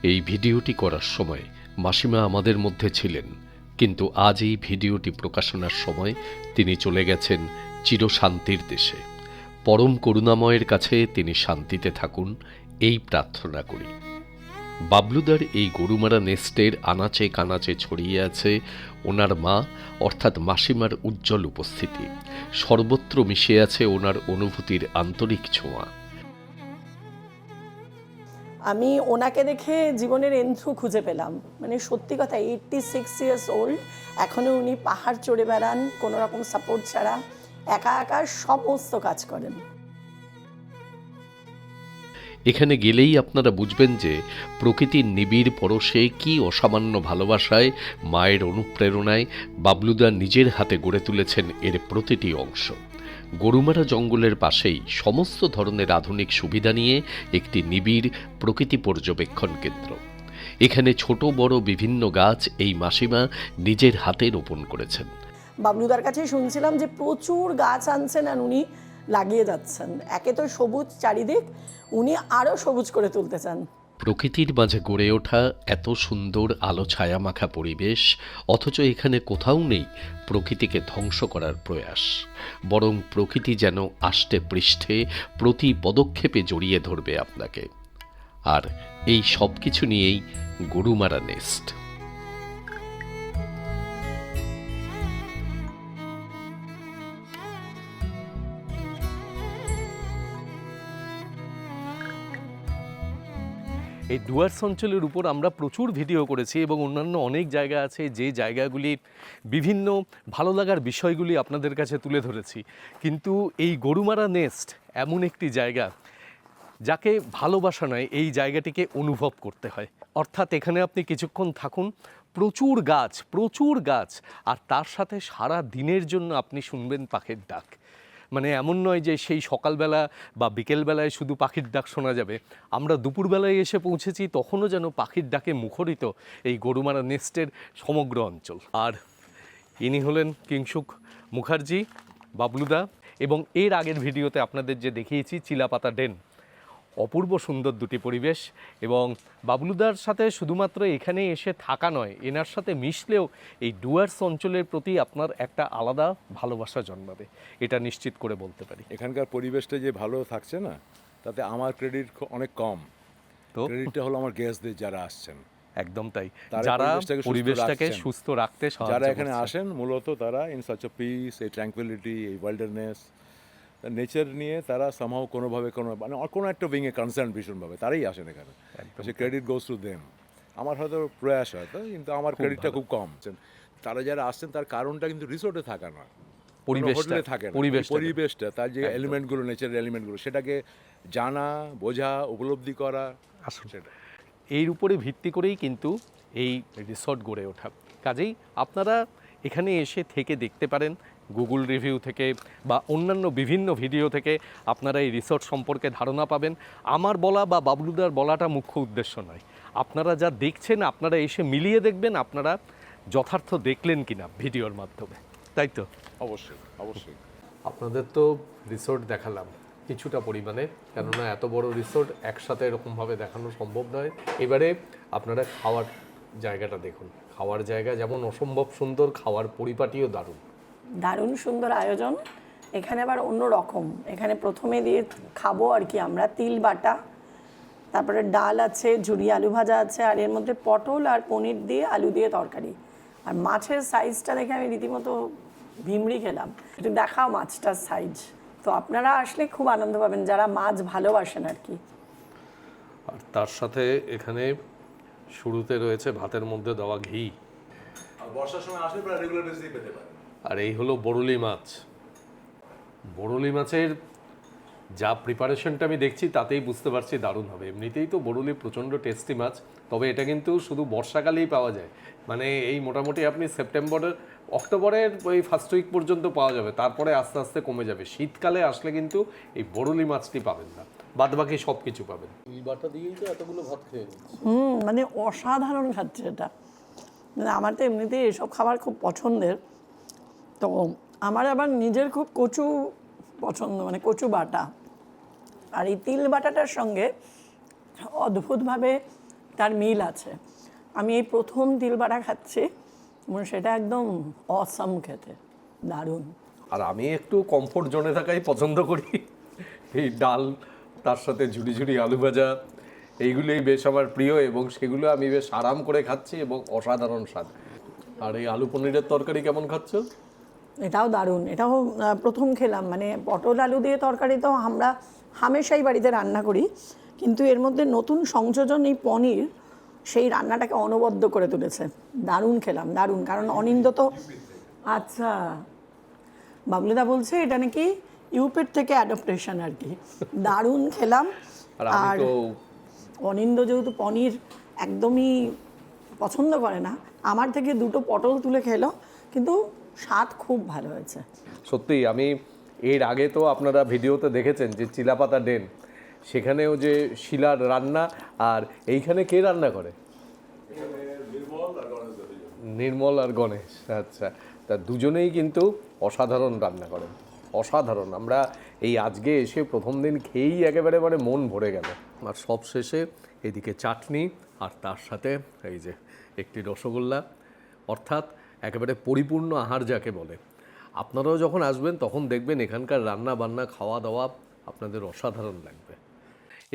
এই ভিডিওটি করার সময় মাসিমা আমাদের মধ্যে ছিলেন, কিন্তু আজ এই ভিডিওটি প্রকাশনার সময় তিনি চলে গেছেন চিরশান্তির দেশে। পরম করুণাময়ের কাছে তিনি শান্তিতে থাকুন, এই প্রার্থনা করি। বাবলুদার এই গরুমারা নেস্টের আনাচে কানাচে ছড়িয়ে আছে ওনার মা অর্থাৎ মাসিমার উজ্জ্বল উপস্থিতি। সর্বত্র মিশে আছে ওনার অনুভূতির আন্তরিক ছোঁয়া। আমি ওনাকে দেখে জীবনের এন্থ্রু খুঁজে পেলাম। মানে সত্যি কথা, 86 ইয়ার্স ওল্ড, এখনও উনি পাহাড় চড়ে বেড়ান কোনো রকম সাপোর্ট ছাড়া, একা একা সমস্ত কাজ করেন। এখানে গেলেই আপনারা বুঝবেন যে প্রকৃতির নিবিড় পরশে কি অসামান্য ভালোবাসায়, মায়ের অনুপ্রেরণায় বাবলুদা নিজের হাতে গড়ে তুলেছেন এর প্রতিটি অংশ। গরুমারা জঙ্গলের পাশেই সমস্ত ধরনের আধুনিক সুবিধা নিয়ে একটি নিবিড় প্রকৃতি পর্যবেক্ষণ কেন্দ্র। এখানে ছোট বড় বিভিন্ন গাছ এই মাসিমা নিজের হাতে রোপণ করেছেন। বাবলুদার কাছে শুনছিলাম যে প্রচুর গাছ আনছেন আর উনি লাগিয়ে যাচ্ছেন। একে তো সবুজ চারিদিক, উনি আরও সবুজ করে তুলতে চান। প্রকৃতির মাঝে গড়ে ওঠা এত সুন্দর আলো ছায়া মাখা পরিবেশ, অথচ এখানে কোথাও নেই প্রকৃতিকে ধ্বংস করার প্রয়াস। বরং প্রকৃতি যেন আষ্টে পৃষ্ঠে প্রতি পদক্ষেপে জড়িয়ে ধরবে আপনাকে। আর এই সব কিছু নিয়েই গরুমারা নেস্ট। এই ডুয়ার্স অঞ্চলের উপর আমরা প্রচুর ভিডিও করেছি এবং অন্যান্য অনেক জায়গা আছে যে জায়গাগুলি বিভিন্ন ভালো লাগার বিষয়গুলি আপনাদের কাছে তুলে ধরেছি। কিন্তু এই গরুমারা নেস্ট এমন একটি জায়গা যাকে ভালোবাসা নয়, এই জায়গাটিকে অনুভব করতে হয়। অর্থাৎ এখানে আপনি কিছুক্ষণ থাকুন, প্রচুর গাছ, আর তার সাথে সারা দিনের জন্য আপনি শুনবেন পাখির ডাক। মানে এমন নয় যে সেই সকালবেলা বা বিকেলবেলায় শুধু পাখির ডাক শোনা যাবে। আমরা দুপুরবেলায় এসে পৌঁছেছি, তখনও যেন পাখির ডাকে মুখরিত এই গরুমারা নেস্টের সমগ্র অঞ্চল। আর ইনি হলেন কিংশুক মুখার্জি, বাবলুদা, এবং এর আগের ভিডিওতে আপনাদের যে দেখিয়েছি চিলাপাতা ডেন। অপূর্ব সুন্দর দুটি পরিবেশ, এবং বাবলুদার সাথে শুধুমাত্র এখানে এসে থাকা নয়, এনার সাথে মিশলেও এই ডুয়ার্স অঞ্চলের প্রতি আপনার একটা আলাদা ভালোবাসা জন্মাবে, এটা নিশ্চিত করে বলতে পারি। এখানকার পরিবেশটা যে ভালো থাকছে না, তাতে আমার ক্রেডিট অনেক কম। তো ক্রেডিটটা হলো আমার গেস্টদের যারা আসছেন। একদম তাই, যারা পরিবেশটাকে সুস্থ রাখতে যারা এখানে আসেন মূলত তারা ইন সাচ এ পিস, এই ট্র্যাঙ্কুইলিটি, এই ওয়াইল্ডারনেস, নেচার নিয়ে তারা সামহাও কোনোভাবে কোনো একটা উইংয়ে কনসার্ন ভীষণভাবে তারাই আসেন এখানে। সে ক্রেডিট গোজ টু দেম। আমার হয়তো প্রয়াস হয়তো, কিন্তু আমার ক্রেডিটটা খুব কম। তারা যারা আসছেন তার কারণটা কিন্তু রিসোর্টে থাকা নয়, হোটেলে থাকে না। পরিবেশটা, তার যে এলিমেন্টগুলো, নেচারের এলিমেন্টগুলো, সেটাকে জানা, বোঝা, উপলব্ধি করা, সেটা এর উপরে ভিত্তি করেই কিন্তু এই রিসর্ট গড়ে ওঠা। কাজেই আপনারা এখানে এসে থেকে দেখতে পারেন, গুগল রিভিউ থেকে বা অন্যান্য বিভিন্ন ভিডিও থেকে আপনারা এই রিসর্ট সম্পর্কে ধারণা পাবেন। আমার বলা বা বাবলুদার বলাটা মুখ্য উদ্দেশ্য নয়, আপনারা যা দেখছেন আপনারা এসে মিলিয়ে দেখবেন আপনারা যথার্থ দেখলেন কিনা ভিডিওর মাধ্যমে, তাই তো? অবশ্যই অবশ্যই। আপনাদের তো রিসর্ট দেখালাম কিছুটা পরিমাণে, কেননা এত বড় রিসর্ট একসাথে এরকমভাবে দেখানো সম্ভব নয়। এবারে আপনারা খাওয়ার জায়গাটা দেখুন। খাওয়ার জায়গা যেমন অসম্ভব সুন্দর, খাওয়ার পরিপাটিও দারুণ সুন্দর আয়োজন। এখানে আবার অন্য রকম, এখানে প্রথমে দিয়ে খাবো আর কি আমরা তিল বাটা, তারপরে ডাল আছে, ঝুরি আলু ভাজা আছে, আর এর মধ্যে পটল আর পনির দিয়ে আলু দিয়ে তরকারি। আর মাছের সাইজটা দেখে আমি রীতিমতো ভিমড়ি খেলাম। একটু দেখাও মাছটার সাইজ। তো আপনারা আসলে খুব আনন্দ পাবেন যারা মাছ ভালোবাসেন আর কি। আর তার সাথে এখানে শুরুতে রয়েছে ভাতের মধ্যে দেওয়া ঘি। বর্ষার সময় আসলে প্রায় রেগুলার বেসিসে পেতে পারেন। আর এই হলো বরুলি মাছ। বরুলি মাছের যা প্রিপারেশনটা আমি দেখছি তাতেই বুঝতে পারছি দারুণ হবে। এমনিতেই তো বরুলি প্রচণ্ড টেস্টি মাছ, তবে এটা কিন্তু শুধু বর্ষাকালেই পাওয়া যায়। মানে এই মোটামুটি আপনি অক্টোবরের ওই ফার্স্ট উইক পর্যন্ত পাওয়া যাবে, তারপরে আস্তে আস্তে কমে যাবে। শীতকালে আসলে কিন্তু এই বরুলি মাছটি পাবেন না, বাদ বাকি সব কিছু পাবেন। এই বাটা দিয়েই তো এতগুলো ভাত খেয়ে নিচ্ছি। মানে অসাধারণ খাচ্ছে এটা। মানে আমার তো এমনিতেই এসব খাবার খুব পছন্দের। তো আমার আবার নিজের খুব কচু পছন্দ, মানে কচু বাটা। আর এই তিল বাটাটার সঙ্গে অদ্ভুতভাবে তার মিল আছে। আমি এই প্রথম তিল বাটা খাচ্ছি এবং সেটা একদম অসাম খেতে, দারুণ। আর আমি একটু কমফোর্ট জোনে থাকাই পছন্দ করি। এই ডাল, তার সাথে ঝুড়ি ঝুড়ি আলু ভাজা, এইগুলোই বেশ আমার প্রিয় এবং সেগুলো আমি বেশ আরাম করে খাচ্ছি এবং অসাধারণ স্বাদ। আর এই আলু পনিরের তরকারি কেমন খাচ্ছ? এটাও দারুণ। এটাও প্রথম খেলাম, মানে পটল আলু দিয়ে তরকারি তো আমরা হামেশাই বাড়িতে রান্না করি, কিন্তু এর মধ্যে নতুন সংযোজন এই পনির সেই রান্নাটাকে অনবদ্য করে তুলেছে। দারুণ খেলাম, দারুণ। কারণ অনিন্দ তো, আচ্ছা, বাবলুদা বলছে এটা নাকি ইউপের থেকে অ্যাডাপ্টেশন আর কি। দারুণ খেলাম। আর আমি আর তো অনিন্দ যেহেতু পনির একদমই পছন্দ করে না, আমার থেকে দুটো পটল তুলে খেলো, কিন্তু স্বাদ খুব ভালো হয়েছে। সত্যি আমি এর আগে তো আপনারা ভিডিওতে দেখেছেন যে চিলাপাতা ডেন, সেখানেও যে শিলার রান্না, আর এইখানে কে রান্না করে? নির্মল আর গণেশ। আচ্ছা, তা দুজনেই কিন্তু অসাধারণ রান্না করেন, অসাধারণ। আমরা এই আজকে এসে প্রথম দিন খেয়েই একেবারে মানে মন ভরে গেল। আর সব শেষে এদিকে চাটনি, আর তার সাথে এই যে একটি রসগোল্লা, অর্থাৎ একেবারে পরিপূর্ণ আহার যাকে বলে। আপনারাও যখন আসবেন তখন দেখবেন এখানকার রান্না বান্না খাওয়া দাওয়া আপনাদের অসাধারণ লাগবে।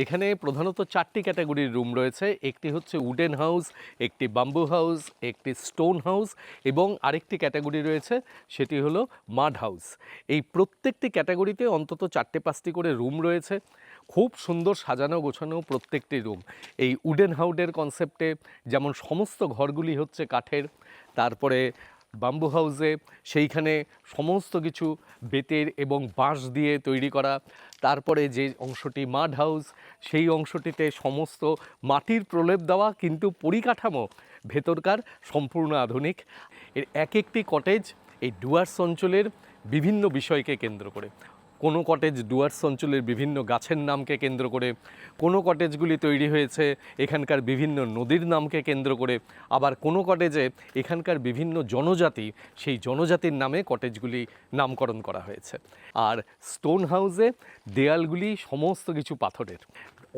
এখানে প্রধানত 4টি ক্যাটাগরির রুম রয়েছে। একটি হচ্ছে উডেন হাউস, একটি বাম্বু হাউস, একটি স্টোন হাউস এবং আরেকটি ক্যাটাগরি রয়েছে সেটি হলো মাড হাউস। এই প্রত্যেকটি ক্যাটাগরিতে অন্তত 4-5টি করে রুম রয়েছে। খুব সুন্দর সাজানো গোছানো প্রত্যেকটি রুম। এই উডেন হাউসের কনসেপ্টে যেমন সমস্ত ঘরগুলি হচ্ছে কাঠের, তারপরে বাম্বু হাউসে সেইখানে সমস্ত কিছু বেতের এবং বাঁশ দিয়ে তৈরি করা। তারপরে যে অংশটি মাড হাউস, সেই অংশটিতে সমস্ত মাটির প্রলেপ দেওয়া, কিন্তু পরিকাঠামো ভেতরকার সম্পূর্ণ আধুনিক। এর এক একটি কটেজ এই ডুয়ার্স অঞ্চলের বিভিন্ন বিষয়কে কেন্দ্র করে। কোনো কটেজ ডুয়ার্স অঞ্চলের বিভিন্ন গাছের নামকে কেন্দ্র করে, কোনো কটেজগুলি তৈরি হয়েছে এখানকার বিভিন্ন নদীর নামকে কেন্দ্র করে, আবার কোনো কটেজে এখানকার বিভিন্ন জনজাতি, সেই জনজাতির নামে কটেজগুলি নামকরণ করা হয়েছে। আর স্টোন হাউসে দেয়ালগুলি সমস্ত কিছু পাথরের।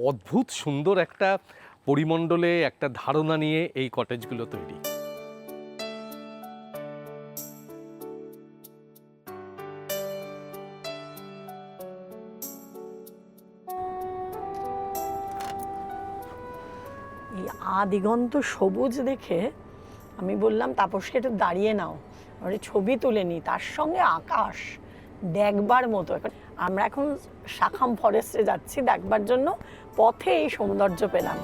অদ্ভুত সুন্দর একটা পরিমণ্ডলে একটা ধারণা নিয়ে এই কটেজগুলো তৈরি। এই আদিগন্ত সবুজ দেখে আমি বললাম তাপসকে একটু দাঁড়িয়ে নাও, আমরা ছবি তুলে নিই, তার সঙ্গে আকাশ দেখবার মতো। আমরা এখন শাখাম ফরেস্টে যাচ্ছি দেখবার জন্য, পথে এই সৌন্দর্য পেলাম।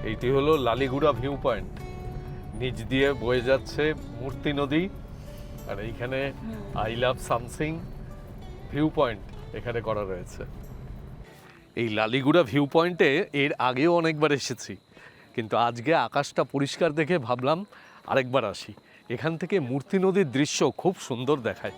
এইটি হলো লালিগুড়া ভিউ পয়েন্ট। নিচ দিয়ে বয়ে যাচ্ছে মূর্তি নদী, আর এইখানে I love Samsing view point এখানে করা রয়েছে। এই লালিগুড়া ভিউ পয়েন্টে এর আগেও অনেকবার এসেছি, কিন্তু আজকে আকাশটা পরিষ্কার দেখে ভাবলাম আরেকবার আসি। এখান থেকে মূর্তি নদীর দৃশ্য খুব সুন্দর দেখায়।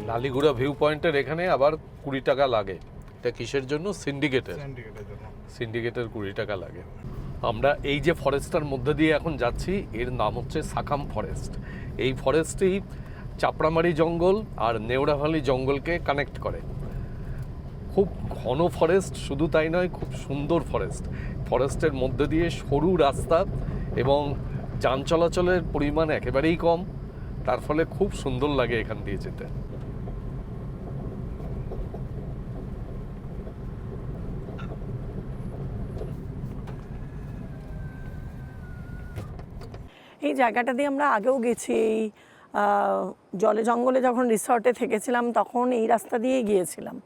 লালিগুড়া ভিউ পয়েন্টের এখানে আবার 20 টাকা লাগে। এটা কিসের জন্য? সিন্ডিকেটের জন্য। 20 টাকা লাগে। আমরা এই যে ফরেস্টটার মধ্যে দিয়ে এখন যাচ্ছি, এর নাম হচ্ছে সাকাম ফরেস্ট। এই ফরেস্টটি চাপড়ামারি জঙ্গল আর নেওড়া ভ্যালি জঙ্গলকে কানেক্ট করে। খুব ঘন ফরেস্ট, শুধু তাই নয়, খুব সুন্দর ফরেস্ট। ফরেস্টের মধ্যে দিয়ে সরু রাস্তা এবং যান চলাচলের পরিমাণ একেবারেই কম, তার ফলে খুব সুন্দর লাগে এখান দিয়ে যেতে। এই জায়গাটা দিয়ে আমরা আগেও গেছি। এই জলে জঙ্গলে যখন রিসর্টে থেকেছিলাম তখন এই রাস্তা দিয়েই গিয়েছিলাম।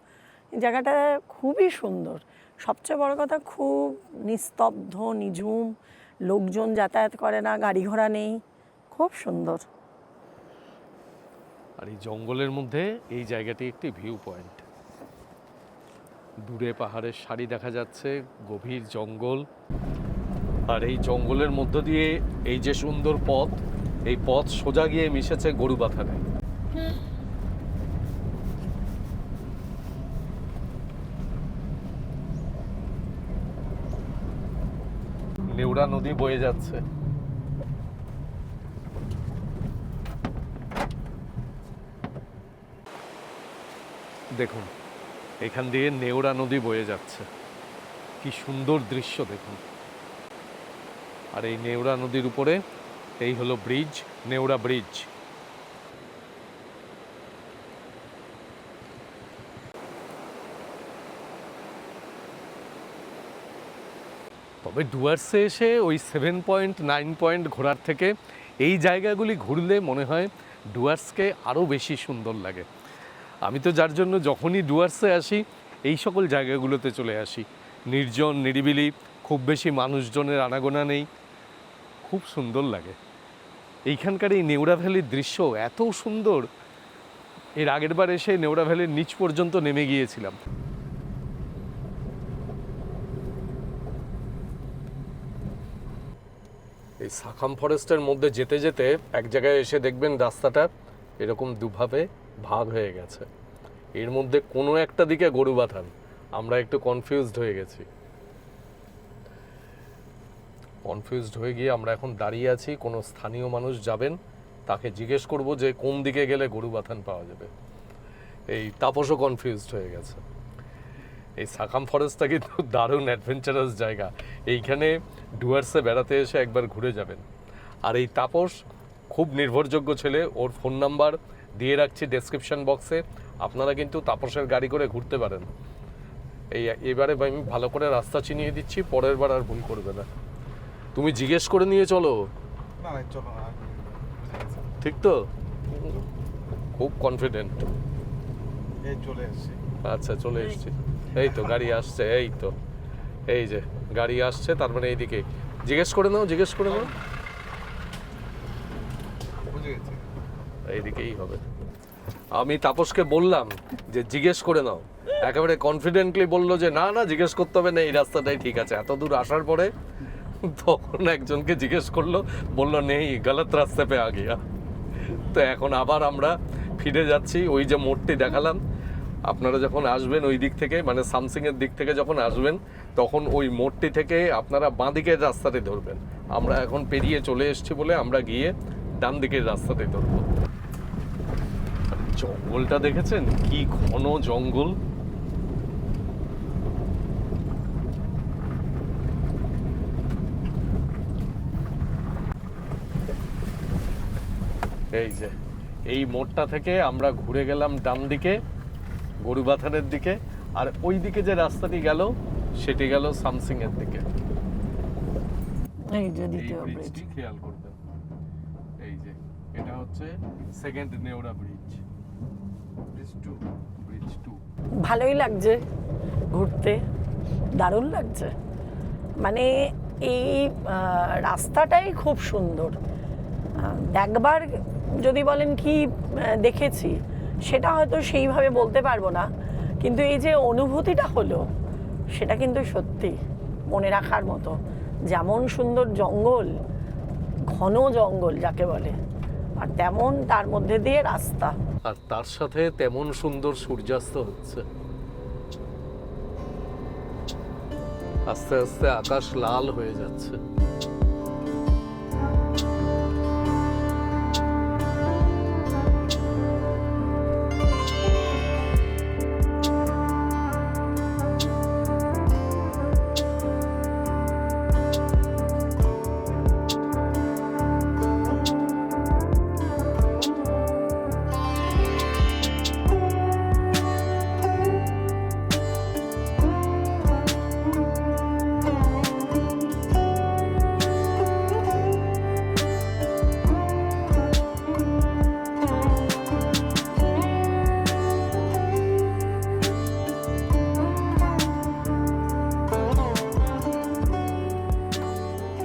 এই জায়গাটা খুবই সুন্দর। সবচেয়ে বড় কথা, খুব নিস্তব্ধ, নিঝুম, লোকজন যাতায়াত করে না, গাড়ি ঘোড়া নেই, খুব সুন্দর। আর এই জঙ্গলের মধ্যে এই জায়গাটি একটি ভিউ পয়েন্ট। দূরে পাহাড়ের সারি দেখা যাচ্ছে, গভীর জঙ্গল, আর এই জঙ্গলের মধ্য দিয়ে এই যে সুন্দর পথ, এই পথ সোজা গিয়ে মিশেছে গরুবাথানে। নেওড়া নদী বয়ে যাচ্ছে। দেখুন, এখান দিয়ে নেওড়া নদী বয়ে যাচ্ছে। কি সুন্দর দৃশ্য দেখুন। আর এই নেওড়া নদীর উপরে এই হলো ব্রিজ, নেওড়া ব্রিজ। তবে ডুয়ার্সে এসে ওই 7 পয়েন্ট 9 পয়েন্ট ঘোরার থেকে এই জায়গাগুলি ঘুরলে মনে হয় ডুয়ার্সকে আরও বেশি সুন্দর লাগে। আমি তো যার জন্য যখনই ডুয়ার্সে আসি এই সকল জায়গাগুলোতে চলে আসি। নির্জন, নিরিবিলি, খুব বেশি মানুষজনের আনাগোনা নেই, খুব সুন্দর লাগে। এইখানকার এই নেওড়া ভ্যালির দৃশ্য এত সুন্দর, এর আগের বার এসে নেওড়া ভ্যালির নিচ পর্যন্ত নেমে গিয়েছিলাম। এই সাকাম ফরেস্টের মধ্যে যেতে যেতে এক জায়গায় এসে দেখবেন রাস্তাটা এরকম দুভাবে ভাগ হয়ে গেছে। এর মধ্যে কোনো একটা দিকে গরুবাথান। আমরা একটু কনফিউজড হয়ে গেছি। কনফিউজড হয়ে গিয়ে আমরা এখন দাঁড়িয়ে আছি। কোনো স্থানীয় মানুষ যাবেন, তাকে জিজ্ঞেস করব যে কোন দিকে গেলে গরুবাথান পাওয়া যাবে। এই তাপসও কনফিউজড হয়ে গেছে। এই সাকাম ফরেস্টটা কিন্তু দারুণ অ্যাডভেঞ্চারাস জায়গা। এইখানে ডুয়ার্সে বেড়াতে এসে একবার ঘুরে যাবেন। আর এই তাপস খুব নির্ভরযোগ্য ছেলে, ওর ফোন নাম্বার দিয়ে রাখছি ডেসক্রিপশন বক্সে। আপনারা কিন্তু তাপসের গাড়ি করে ঘুরতে পারেন। এবারে আমি ভালো করে রাস্তা চিনিয়ে দিচ্ছি, পরের বার আর ভুল করবে না। তুমি জিজ্ঞেস করে নিয়ে চলো। না না, চলো না, ঠিক তো? খুব কনফিডেন্ট। এই চলে এসেছি। আচ্ছা, চলে এসেছি। এই তো গাড়ি আসছে, এই তো, এই যে গাড়ি আসছে, তার মানে এইদিকে। জিজ্ঞেস করে নাও, জিজ্ঞেস করে নাও। বুঝে গেছি। এইদিকেই হবে। আমি তাপসকে বললাম যে জিজ্ঞেস করে নাও, একেবারে কনফিডেন্টলি বললো যে না না, জিজ্ঞেস করতে হবে না, এই রাস্তাটাই ঠিক আছে। এত দূর আসার পরে তখন একজনকে জিজ্ঞেস করলো, বললো নেই, গলত রাস্তা পে আ গিয়া। তো এখন আবার আমরা ফিরে যাচ্ছি। ওই যে মোড়টি দেখালাম, আপনারা যখন আসবেন ওই দিক থেকে, মানে সামসিংয়ের দিক থেকে যখন আসবেন, তখন ওই মোড়টি থেকে আপনারা বাঁ দিকের রাস্তাটি ধরবেন। আমরা এখন পেরিয়ে চলে এসেছি বলে আমরা গিয়ে ডান দিকের রাস্তাটি ধরবো। জঙ্গলটা দেখেছেন কি ঘন জঙ্গল। এই যে এই মোড়টা থেকে আমরা ঘুরে গেলাম ডান দিকে গরুবাথানের দিকে, আর ওই দিকে যে রাস্তাটি গেল সেটি গেল সামসিং এর দিকে। এই যে এই দ্বিতীয় ব্রিজ। ব্রিজটি খেয়াল করবেন, এই যে এটা হচ্ছে সেকেন্ড নেওড়া ব্রিজ, ব্রিজ 2। ভালোই লাগছে ঘুরতে, দারুণ লাগছে। মানে এই রাস্তাটাই খুব সুন্দর। একবার যদি বলেন কি দেখেছি, সেটা হয়তো সেইভাবে বলতে পারবো না, কিন্তু এই যে অনুভূতিটা হলো সেটা কিন্তু সত্যি মনে রাখার মতো। যেমন সুন্দর জঙ্গল, ঘন জঙ্গল যাকে বলে, আর তেমন তার মধ্যে দিয়ে রাস্তা। আর তার সাথে তেমন সুন্দর সূর্যাস্ত হচ্ছে। আস্তে আস্তে আকাশ লাল হয়ে যাচ্ছে।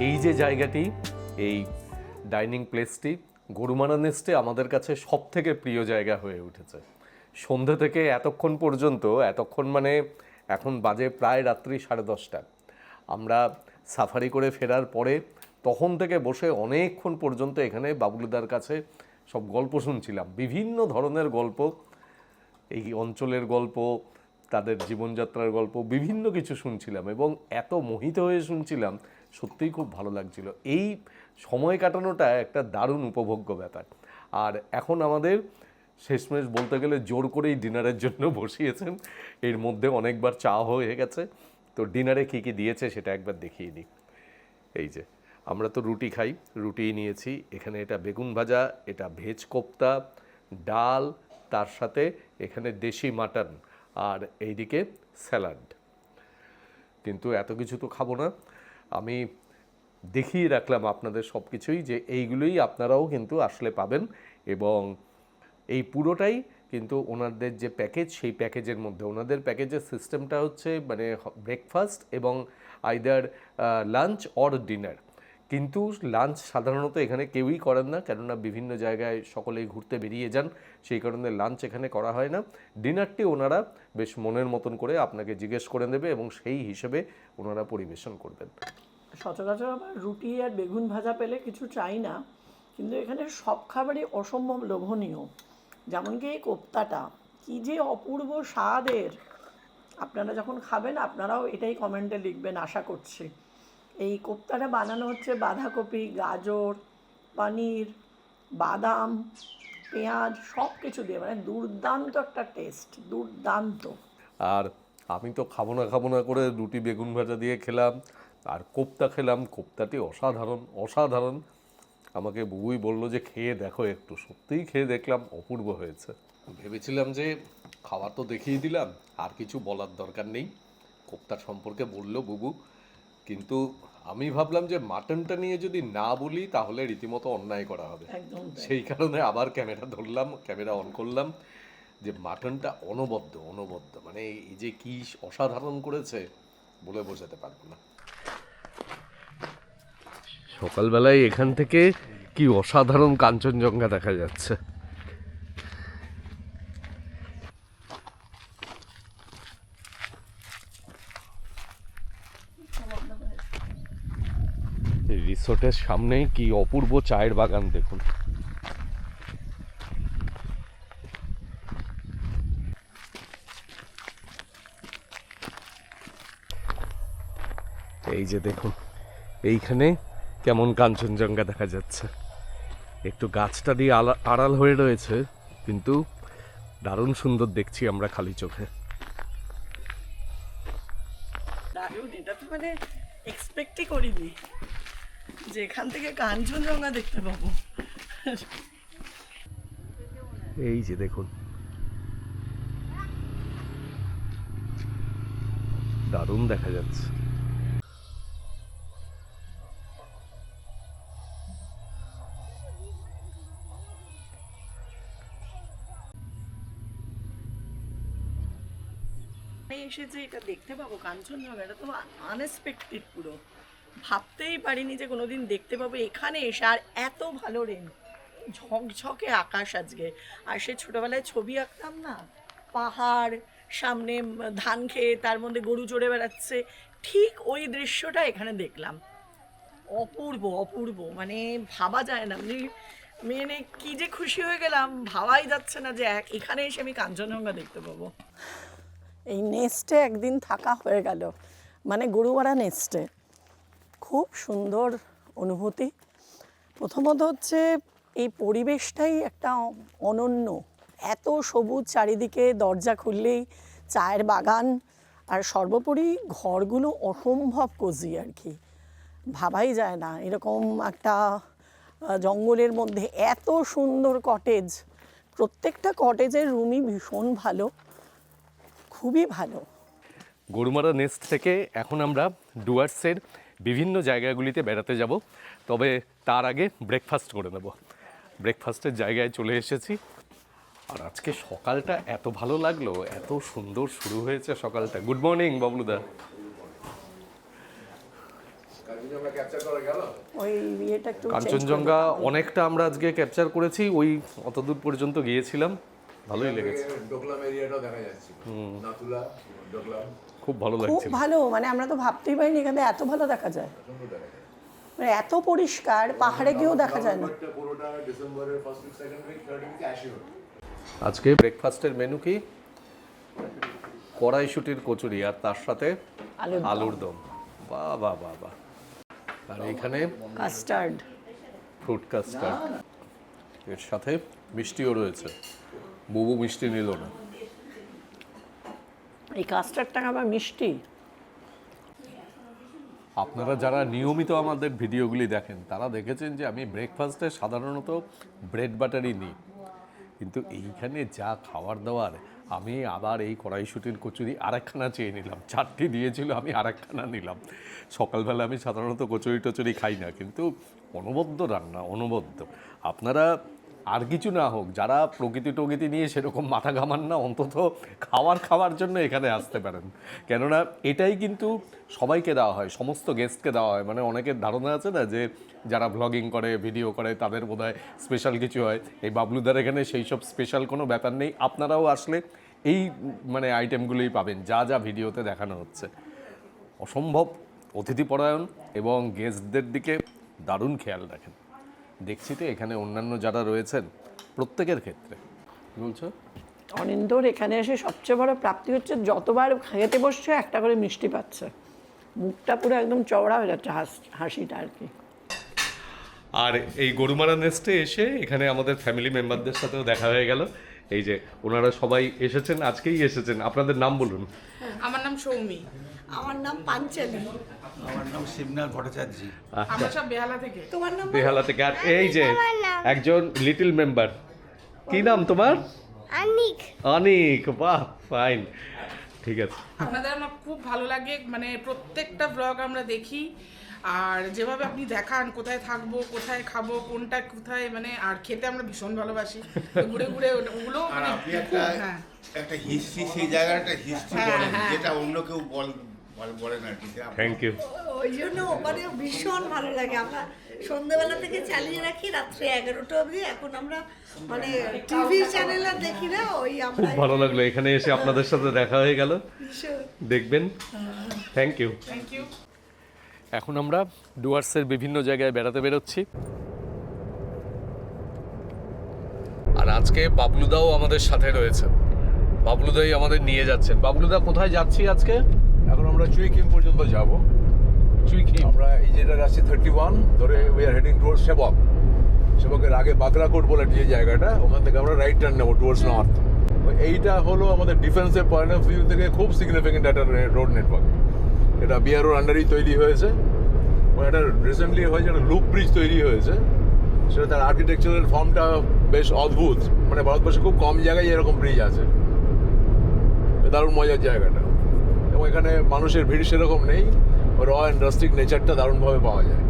এই যে জায়গাটি, এই ডাইনিং প্লেসটি গরুমারা নেস্টে আমাদের কাছে সব থেকে প্রিয় জায়গা হয়ে উঠেছে। সন্ধ্যে থেকে এতক্ষণ পর্যন্ত, এতক্ষণ মানে এখন বাজে প্রায় রাত্রি 10:30। আমরা সাফারি করে ফেরার পরে তখন থেকে বসে অনেকক্ষণ পর্যন্ত এখানে বাবলুদার কাছে সব গল্প শুনছিলাম, বিভিন্ন ধরনের গল্প, এই অঞ্চলের গল্প, তাদের জীবনযাত্রার গল্প, বিভিন্ন কিছু শুনছিলাম এবং এত মোহিত হয়ে শুনছিলাম, সত্যিই খুব ভালো লাগছিল। এই সময় কাটানোটা একটা দারুণ উপভোগ্য ব্যাপার। আর এখন আমাদের শেষমেশ বলতে গেলে জোর করেই ডিনারের জন্য বসিয়েছেন। এর মধ্যে অনেকবার চা হয়ে গেছে, তো ডিনারে কী কী দিয়েছে সেটা একবার দেখিয়ে দিই। এই যে আমরা তো রুটি খাই, রুটি নিয়েছি। এখানে এটা বেগুন ভাজা, এটা ভেজ কোপ্তা, ডাল, তার সাথে এখানে দেশি মাটন, আর এইদিকে স্যালাড। কিন্তু এত কিছু তো খাবো না, আমি দেখিয়ে রাখলাম আপনাদের সব কিছুই, যে এইগুলোই আপনারাও কিন্তু আসলে পাবেন। এবং এই পুরোটাই কিন্তু ওনাদের যে প্যাকেজ, সেই প্যাকেজের মধ্যে। ওনাদের প্যাকেজের সিস্টেমটা হচ্ছে মানে ব্রেকফাস্ট এবং আইদার লাঞ্চ অর ডিনার। কিন্তু লাঞ্চ সাধারণত এখানে কেউই করেন না, কেননা বিভিন্ন জায়গায় সকলেই ঘুরতে বেরিয়ে যান, সেই কারণে লাঞ্চ এখানে করা হয় না। ডিনারটি ওনারা বেশ মনের মতন করে আপনাকে জিজ্ঞেস করে নেবে এবং সেই হিসেবে ওনারা পরিবেশন করবেন। সচরাচর আবার রুটি আর বেগুন ভাজা পেলে কিছু চাই না, কিন্তু এখানে সব খাবারই অসম্ভব লোভনীয়। যেমন কি এই কোপ্তাটা, কী যে অপূর্ব স্বাদের! আপনারা যখন খাবেন আপনারাও এটাই কমেন্টে লিখবেন আশা করছি। এই কোপ্তাটা বানানো হচ্ছে বাঁধাকপি, গাজর, পনির, বাদাম, পেঁয়াজ সব কিছু দিয়ে, মানে দুর্দান্ত একটা টেস্ট, দুর্দান্ত। আর আমি তো খাবো না করে রুটি বেগুন ভাজা দিয়ে খেলাম, আর কোপ্তা খেলাম। কোপ্তাটি অসাধারণ অসাধারণ। আমাকে বুবুই বললো যে খেয়ে দেখো একটু, সত্যিই খেয়ে দেখলাম, অপূর্ব হয়েছে। ভেবেছিলাম যে খাওয়া তো দেখিয়ে দিলাম, আর কিছু বলার দরকার নেই। কোপ্তার সম্পর্কে বললো বুবু, কিন্তু আমি ভাবলাম যে মাটনটা নিয়ে যদি না বলি তাহলে রীতিমতো অন্যায় করা হবে। একদম তাই। সেই কারণে আবার ক্যামেরা ধরলাম, ক্যামেরা অন করলাম, যে মাটনটা অনবদ্য, মানে এই যে কি অসাধারণ করেছে বলে বোঝাতে পারবো না। সকালবেলায় এখান থেকে কি অসাধারণ কাঞ্চনজঙ্ঘা দেখা যাচ্ছে। রিসোর্টের সামনেই কি অপূর্ব চায়ের বাগান দেখুন। এই যে দেখুন, এইখানে কেমন কাঞ্চনজঙ্ঘা দেখা যাচ্ছে। একটু গাছটা দিয়ে আড়াল হয়ে রয়েছে, কিন্তু দারুণ সুন্দর দেখছি আমরা খালি চোখে। দারুণ, এটা তো মানে এক্সপেক্টই করিনি যে এখান থেকে কাঞ্চনজঙ্ঘা দেখতে পাবো। এই যে দেখুন, দারুণ দেখা যাচ্ছে। এসে যে এটা দেখতে পাবো কাঞ্চনজঙ্ঘা, এটা তো আনএক্সপেক্টেড পুরো। ভাবতেই পারিনি যে কোনোদিন দেখতে পাবো এখানে এসে। আর এত ভালো রেন, ঝকঝকে আকাশ আজকে। আর সে ছোটোবেলায় ছবি আঁকতাম না, পাহাড়, সামনে ধান খেয়ে তার মধ্যে গরু চড়ে বেড়াচ্ছে, ঠিক ওই দৃশ্যটা এখানে দেখলাম। অপূর্ব অপূর্ব, মানে ভাবা যায় না। মানে কি যে খুশি হয়ে গেলাম, ভাবাই যাচ্ছে না যে এখানে এসে আমি কাঞ্চনজঙ্ঘা দেখতে পাবো। এই নেস্টে একদিন থাকা হয়ে গেল, মানে গরুমারা নেস্টে। খুব সুন্দর অনুভূতি। প্রথমত হচ্ছে এই পরিবেশটাই একটা অনন্য, এত সবুজ চারিদিকে, দরজা খুললেই চায়ের বাগান, আর সর্বোপরি ঘরগুলো অসম্ভব কোজি আর কি। ভাবাই যায় না এরকম একটা জঙ্গলের মধ্যে এত সুন্দর কটেজ। প্রত্যেকটা কটেজের রুমই ভীষণ ভালো, খুবই ভালো। গরুমারা নেস্ট থেকে এখন আমরা ডুয়ার্সের বিভিন্ন জায়গাগুলিতে বেড়াতে যাব, তবে তার আগে ব্রেকফাস্ট করে নেব। ব্রেকফাস্টের জায়গায় চলে এসেছি, আর আজকে সকালটা এত ভালো লাগলো, এত সুন্দর শুরু হয়েছে সকালটা। গুড মর্নিং বাবলুদা। ওই ইয়েটা একটু কাঞ্চনজঙ্ঘা অনেকটা আমরা আজকে ক্যাপচার করেছি, ওই অতদূর পর্যন্ত গিয়েছিলাম, ভালোই লেগেছে। ডোকলাম এরিয়াটাও দেখা যাচ্ছে, নাতুলা, ডোকলাম খুব ভালো খুব লাগছে। ভালো, মানে আমরা তো ভাবতেই পারিনি এখানে এত ভালো দেখা যায়, মানে এত পরিষ্কার, পাহাড়ে গিয়েও দেখা যায় না। পুরোটা ডিসেম্বরের first week, second week, third উইকে আসি হতো। আজকে ব্রেকফাস্টের মেনু কি? কড়াইশুটির কচুরি আর তার সাথে আলুর দম। বাহ বাহ বাহ বাহ। আর এখানে কাস্টার্ড, ফ্রুট কাস্টার্ড, এর সাথে মিষ্টিও রয়েছে। বুবু মিষ্টি নিল না। এই কাস্টার্ডটা আবার মিষ্টি। আপনারা যারা নিয়মিত আমাদের ভিডিওগুলি দেখেন তারা দেখেছেন যে আমি ব্রেকফাস্টে সাধারণত ব্রেড বাটারই নিই, কিন্তু এইখানে যা খাবার দাবার, আমি আবার এই কড়াইশুটির কচুরি আরেকখানা চেয়ে নিলাম। 4টি দিয়েছিল, আমি আরেকখানা নিলাম। সকালবেলা আমি সাধারণত কচুরি টচুরি খাই না, কিন্তু অনবদ্য রান্না, অনবদ্য। আপনারা আর কিছু না হোক, যারা প্রকৃতি টকৃতি নিয়ে সেরকম মাথা ঘামান না, অন্তত খাওয়ার জন্য এখানে আসতে পারেন। কেননা এটাই কিন্তু সবাইকে দেওয়া হয়, সমস্ত গেস্টকে দেওয়া হয়। মানে অনেকের ধারণা আছে না যে যারা ভ্লগিং করে, ভিডিও করে, তাদের বোধহয় স্পেশাল কিছু হয়। এই বাবলুদার এখানে সেই সব স্পেশাল কোনো ব্যাপার নেই। আপনারাও আসলে এই মানে আইটেমগুলোই পাবেন যা যা ভিডিওতে দেখানো হচ্ছে। অসম্ভব অতিথিপরায়ণ এবং গেস্টদের দিকে দারুণ খেয়াল রাখেন। দেখছি তো এখানে অন্যান্য যারা রয়েছেন প্রত্যেকের ক্ষেত্রে। বলছো অনিন্দর এখানে এসে সবচেয়ে বড় প্রাপ্তি হচ্ছে যতবার খেতে বসছে একটা করে মিষ্টি পাচ্ছে, মুখটা পুরো একদম চওড়া হয়ে যাচ্ছে হাসিটা আর কি। আর এই গরুমারা নেস্টে এসে এখানে আমাদের ফ্যামিলি মেম্বারদের সাথেও দেখা হয়ে গেল। এই যে ওনারা সবাই এসেছেন, আজকেই এসেছেন। আপনাদের নাম বলুন। আমার নাম সৌমি। আমার নাম পাঞ্চালি। আমার নাম শিবনাথ ভট্টাচার্য। আমরা সব বেহালা থেকে। তোমার নাম? বেহালা থেকে। আর এই যে একজন লিটল মেম্বার, কি নাম তোমার? অনিক। অনিক। বাহ, ফাইন, ঠিক আছে। আপনাদের আমার খুব ভালো লাগে, মানে প্রত্যেকটা ব্লগ আমরা দেখি, আর যেভাবে আপনি দেখান কোথায় থাকবো, কোথায় খাবো, কোনটা কোথায়, মানে আর খেতে আমরা ভীষণ ভালোবাসি। ঘুরে ঘুরে ওগুলো আর মানে আপনি হ্যাঁ একটা হিস্ট্রি, সেই জায়গাটা হিস্ট্রি হ্যাঁ, বলেন, হ্যাঁ। যেটা অন্য কেউ বলেন আর কি। Thank you. ওই জন্য মানে ভীষণ ভালো লাগে। আমরা সন্ধ্যাবেলা থেকে চালিয়ে রাখি রাত্রে 11টা অবধি। এখন আমরা মানে টিভি চ্যানেল আর দেখি না, ওই খুব আমরা ভালো লাগলো এখানে এসে আপনাদের সাথে দেখা হয়ে গেল। দেখবেন। Thank you. Thank you. এখন আমরা ডুয়ার্সের বিভিন্ন জায়গায় বেড়াতে বেরোচ্ছি, আর আজকে বাবলুদাও আমাদের সাথে রয়েছে। বাবলুদাই আমাদের নিয়ে যাচ্ছেন। বাবলুদা, কোথায় যাচ্ছি আজকে? এখন আমরা চুইকিম পর্যন্ত যাব। চুইকিম। আমরা এই যেটা যাচ্ছি 31 ধরে, উই আর হেডিং টুয়ার্ডস সেবক। সেবকের আগে বাগরাকোট বলে যে জায়গাটা, ওখান থেকে আমরা রাইট টার্ন নেবো টুয়ার্ডস নর্থ। এইটা হলো আমাদের ডিফেন্সের পয়েন্ট অফ ভিউ থেকে খুব সিগনিফিকেন্ট একটা রোড নেটওয়ার্ক। এটা বিআরওর আন্ডারেই তৈরি হয়েছে। এটা রিসেন্টলি হয়েছে, একটা লুপ ব্রিজ তৈরি হয়েছে। সেটা তার আর্কিটেকচারাল ফর্মটা বেশ অদ্ভুত, মানে ভারতবর্ষে খুব কম জায়গায় এরকম ব্রিজ আছে। দারুণ মজার জায়গাটা, এবং এখানে মানুষের ভিড় সেরকম নেই। র অ্যান্ড রাস্টিক নেচারটা দারুণভাবে পাওয়া যায়।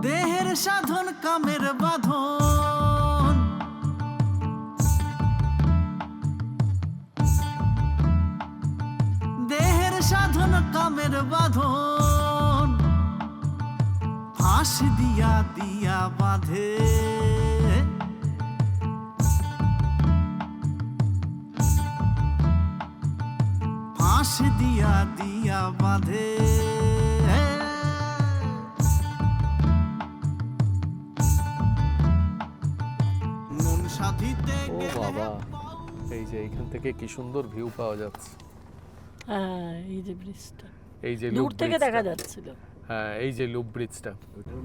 দেহের সাধন কামের বাঁধন, দেহের সাধন কামের বাঁধন, ফাঁস দিয়া দিয়া বাঁধে। ফাঁস দিয়া দিয়া বাঁধে মন সাধিতে ও বাবা, এই যে এইখান থেকে কি সুন্দর ভিউ পাওয়া যাচ্ছে। হ্যাঁ, এই যে ব্রিজটা এই যে দূর লুপ থেকে ব্রিজটা। দেখা যাচ্ছিল। হ্যাঁ, এই যে লুপ ব্রিজটা।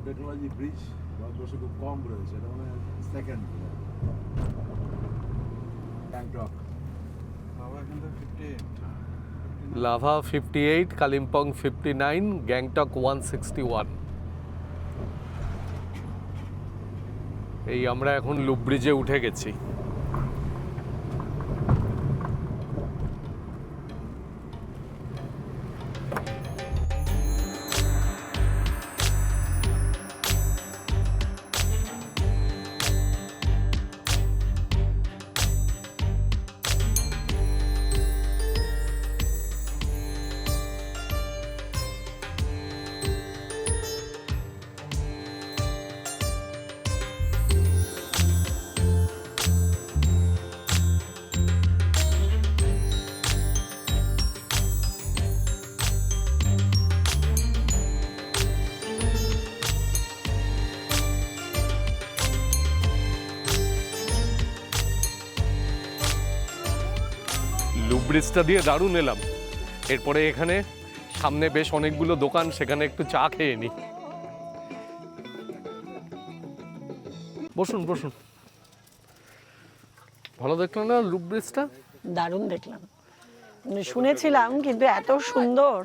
টেকনোলজি ব্রিজ ভারতবর্ষে খুব কম রয়েছে, এটা মানে সেকেন্ড গ্যাংটক লাভা 58, কালিম্পং 59, গ্যাংটক 161। এই আমরা এখন লুপ ব্রিজে উঠে গেছি। লুপ ব্রিজটা দিয়ে দারুণ এলাম। এরপরে এখানে সামনে বেশ অনেকগুলো দোকান, সেখানে একটু চা খেয়ে নিই। বসুন বসুন। ভালো দেখলেন না লুপ ব্রিজটা? দারুণ দেখলাম, মানে শুনেছিলাম কিন্তু এত সুন্দর,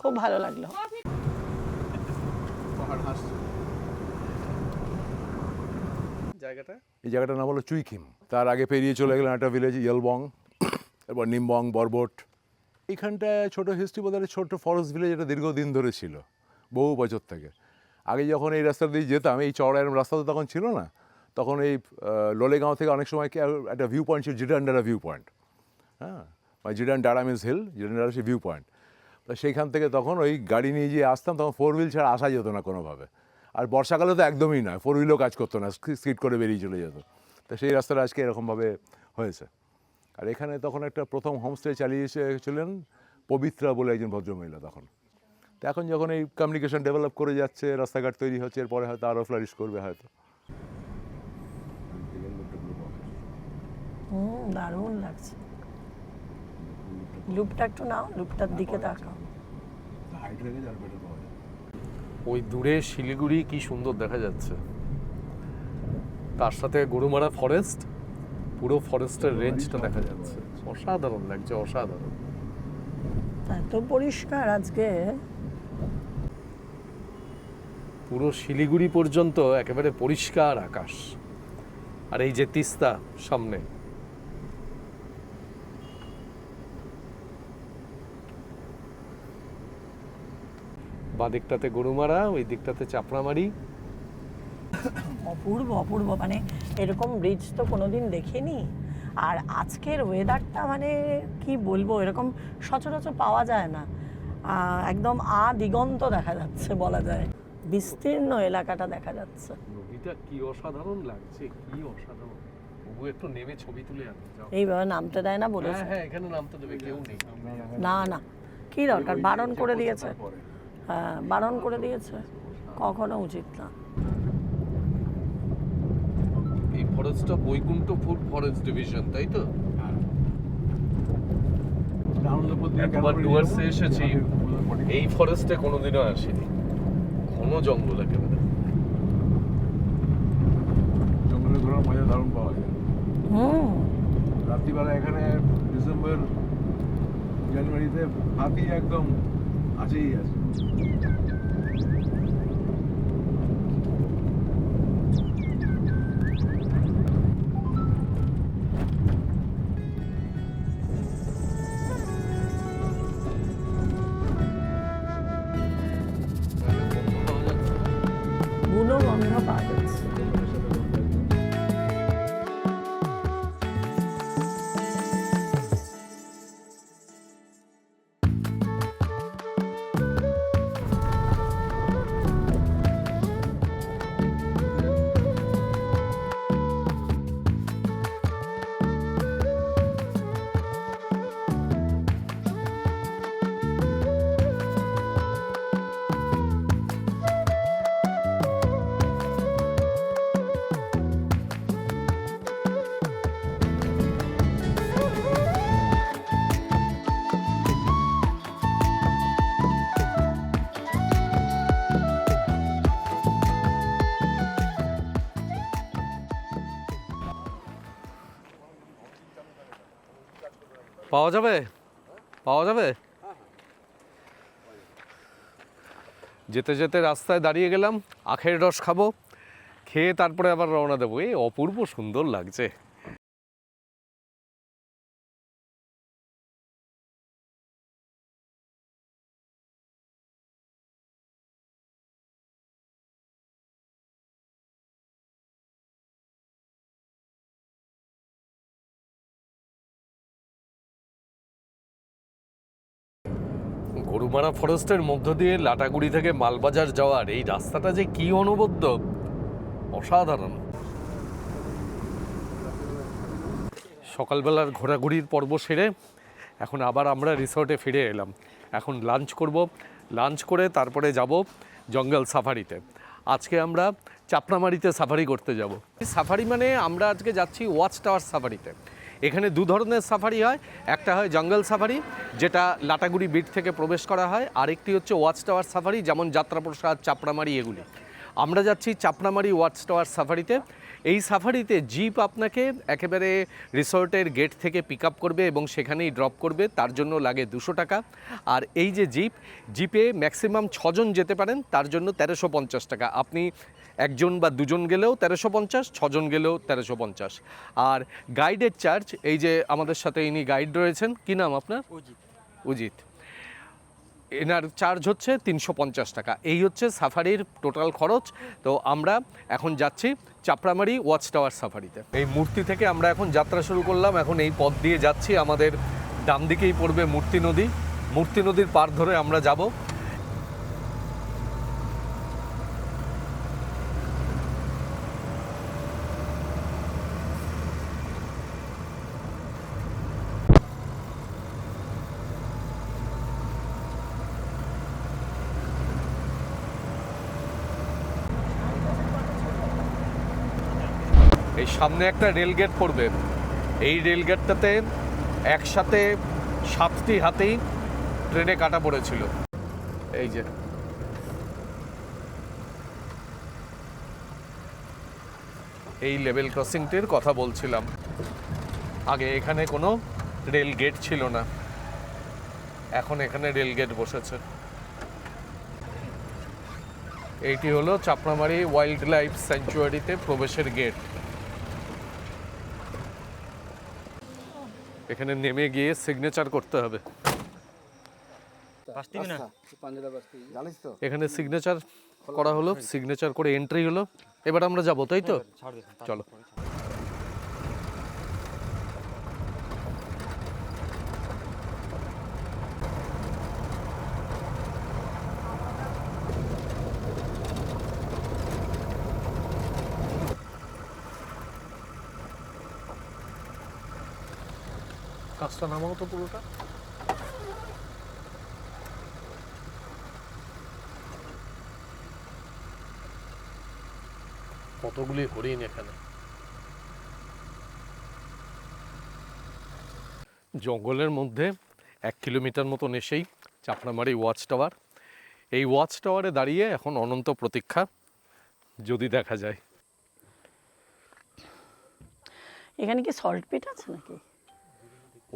খুব ভালো লাগলো। জায়গাটা এই জায়গাটার নাম হলো চুইখিম। তার আগে পেরিয়ে চলে গেলেন একটা ভিলেজ ইয়েলবং, এরপর নিমবং, বরবট। এইখানটায় ছোটো হিস্ট্রি বলতে ছোট্ট ফরেস্ট ভিলেজ, এটা দীর্ঘদিন ধরে ছিল, বহু বছর থেকে। আগে যখন এই রাস্তা দিয়ে যেতাম, এই চওড়া এরকম রাস্তা তো তখন ছিল না, তখন এই লোলেগাঁও থেকে অনেক সময় একটা ভিউ পয়েন্ট ছিল, জিডান্ডারা ভিউ পয়েন্ট। হ্যাঁ, মানে জিডান্ডারা মিন্স হিল, জিডান্ডারা সে ভিউ পয়েন্ট। তো সেইখান থেকে তখন ওই গাড়ি নিয়ে গিয়ে আসতাম, তখন 4 হুইল ছাড়া আসা যেত না কোনোভাবে। আর বর্ষাকালে তো একদমই নয়, 4 হুইলও কাজ করতো না, স্কিড করে বেরিয়ে চলে যেত। তো সেই রাস্তাটা আজকে এরকমভাবে হয়েছে। আর এখানে তখন একটা প্রথম হোমস্টে চালিয়েছিলেন পবিত্রা বলে একজন ভদ্রমহিলা তখন। তো এখন যখন এই কমিউনিকেশন ডেভেলপ করে যাচ্ছে, রাস্তাঘাট তৈরি হচ্ছে, এরপরে হয়তো আরও ফ্লারিশ করবে হয়তো। দারুণ লাগছে। লুপটা একটু নাও, লুপটার দিকে তাকাও। ওই দূরে শিলিগুড়ি কি সুন্দর দেখা যাচ্ছে, তার সাথে গরুমারা ফরেস্ট, পুরো ফরেস্টের রেঞ্জটা দেখা যাচ্ছে। অসাধারণ লাগছে, অসাধারণ। এত পরিষ্কার আজকে, পুরো শিলিগুড়ি পর্যন্ত একেবারে পরিষ্কার আকাশ। আর এই যে তিস্তা সামনে, বাঁ দিকটাতে গরুমারা, ওই দিকটাতে চাপড়ামারি। অপূর্ব অপূর্ব, মানে এরকম ব্রিজ তো কোনোদিন দেখিনি। আর আজকের ওয়েদারটা মানে কি বলবো, এরকম সচরাচর পাওয়া যায় না। একদম দিগন্ত দেখা যাচ্ছে বলা যায়, বিস্তীর্ণ এলাকাটা দেখা যাচ্ছে। নদীটা কি অসাধারণ লাগছে, কি অসাধারণ। ওগো একটু নেমে ছবি তুলে আনো যাও। এইভাবে নামতে দেয় না বলেছে। হ্যাঁ, এখানে নামতে দেবে কেউ নেই। না না, কি দরকার, বারণ করে দিয়েছে। হ্যাঁ, বারণ করে দিয়েছে, কখনো উচিত না। এই ফরেস্টটা বৈকুণ্ঠপুর ফরেস্ট ডিভিশন, তাই তো? একবার ডুয়ার্সে এসেছি, এই ফরেস্টে কোনোদিনও আসিনি। ঘন জঙ্গল একেবারে। জঙ্গলে ঘোরার মজা দারুণ পাওয়া যায়। রাত্রিবেলা এখানে ডিসেম্বর জানুয়ারিতে হাতি একদম আছেই আছে। বুনো গন্ধ পাওয়া যাচ্ছে। পাওয়া যাবে? পাওয়া যাবে? যেতে যেতে রাস্তায় দাঁড়িয়ে গেলাম, আখের রস খাবো, খেয়ে তারপরে আবার রওনা দেবো। এই অপূর্ব সুন্দর লাগছে। গরুমারা ফরেস্টের মধ্য দিয়ে লাটাগুড়ি থেকে মালবাজার যাওয়ার এই রাস্তাটা যে কি অনবদ্য, অসাধারণ। সকালবেলার ঘোরাঘুরির পর্ব সেরে এখন আবার আমরা রিসর্টে ফিরে এলাম। এখন লাঞ্চ করব, লাঞ্চ করে তারপরে যাব জঙ্গল সাফারিতে। আজকে আমরা চাপড়ামারিতে সাফারি করতে যাব। সাফারি মানে আমরা আজকে যাচ্ছি ওয়াচ টাওয়ার সাফারিতে। এখানে দু ধরনের সাফারি হয়, একটা হয় জঙ্গল সাফারি যেটা লাটাগুড়ি বিট থেকে প্রবেশ করা হয়, আরেকটি হচ্ছে ওয়াচ টাওয়ার সাফারি যেমন যাত্রাপ্রসাদ, চাপড়ামারি এগুলি। আমরা যাচ্ছি চাপড়ামারি ওয়াচ টাওয়ার সাফারিতে। এই সাফারিতে জিপ আপনাকে একেবারে রিসর্টের গেট থেকে পিক আপ করবে এবং সেখানেই ড্রপ করবে, তার জন্য লাগে 200 টাকা। আর এই যে জিপে ম্যাক্সিমাম 6 জন যেতে পারেন, তার জন্য 1350 টাকা। আপনি একজন বা দুজন গেলেও 1350, 6 জন গেলেও 1350। আর গাইডের চার্জ, এই যে আমাদের সাথে ইনি গাইড রয়েছেন, কি নাম আপনার? উজিত। এনার চার্জ হচ্ছে 350 টাকা। এই হচ্ছে সাফারির টোটাল খরচ। তো আমরা এখন যাচ্ছি চাপড়ামারি ওয়াচ টাওয়ার সাফারিতে। এই মূর্তি থেকে আমরা এখন যাত্রা শুরু করলাম। এখন এই পথ দিয়ে যাচ্ছি, আমাদের ডান দিকেই পড়বে মূর্তি নদী। মূর্তি নদীর পার ধরে আমরা যাব। এই সামনে একটা রেলগেট পড়বে, এই রেলগেটটাতে একসাথে 7টি হাতি ট্রেনে কাটা পড়েছিল। এই যে এই লেভেল ক্রসিংটির কথা বলছিলাম। আগে এখানে কোনো রেল গেট ছিল না, এখন এখানে রেল গেট বসেছে। এইটি হলো চাপড়ামারি ওয়াইল্ড লাইফ স্যাংচুয়ারিতে প্রবেশের গেট। এখানে নেমে গিয়ে সিগনেচার করতে হবে। এখানে সিগনেচার করা হলো, সিগনেচার করে এন্ট্রি হলো। এবার আমরা যাবো, তাই তো? চলো। কাজটা নামাও তো পুরোটা। কতগুলি হরিণ এখানে। জঙ্গলের মধ্যে 1 কিলোমিটার মতন এসেই চাপড়ামারি ওয়াচ টাওয়ার। এই ওয়াচ টাওয়ারে দাঁড়িয়ে এখন অনন্ত প্রতীক্ষা, যদি দেখা যায়। এখানে কি সল্ট পিট আছে নাকি?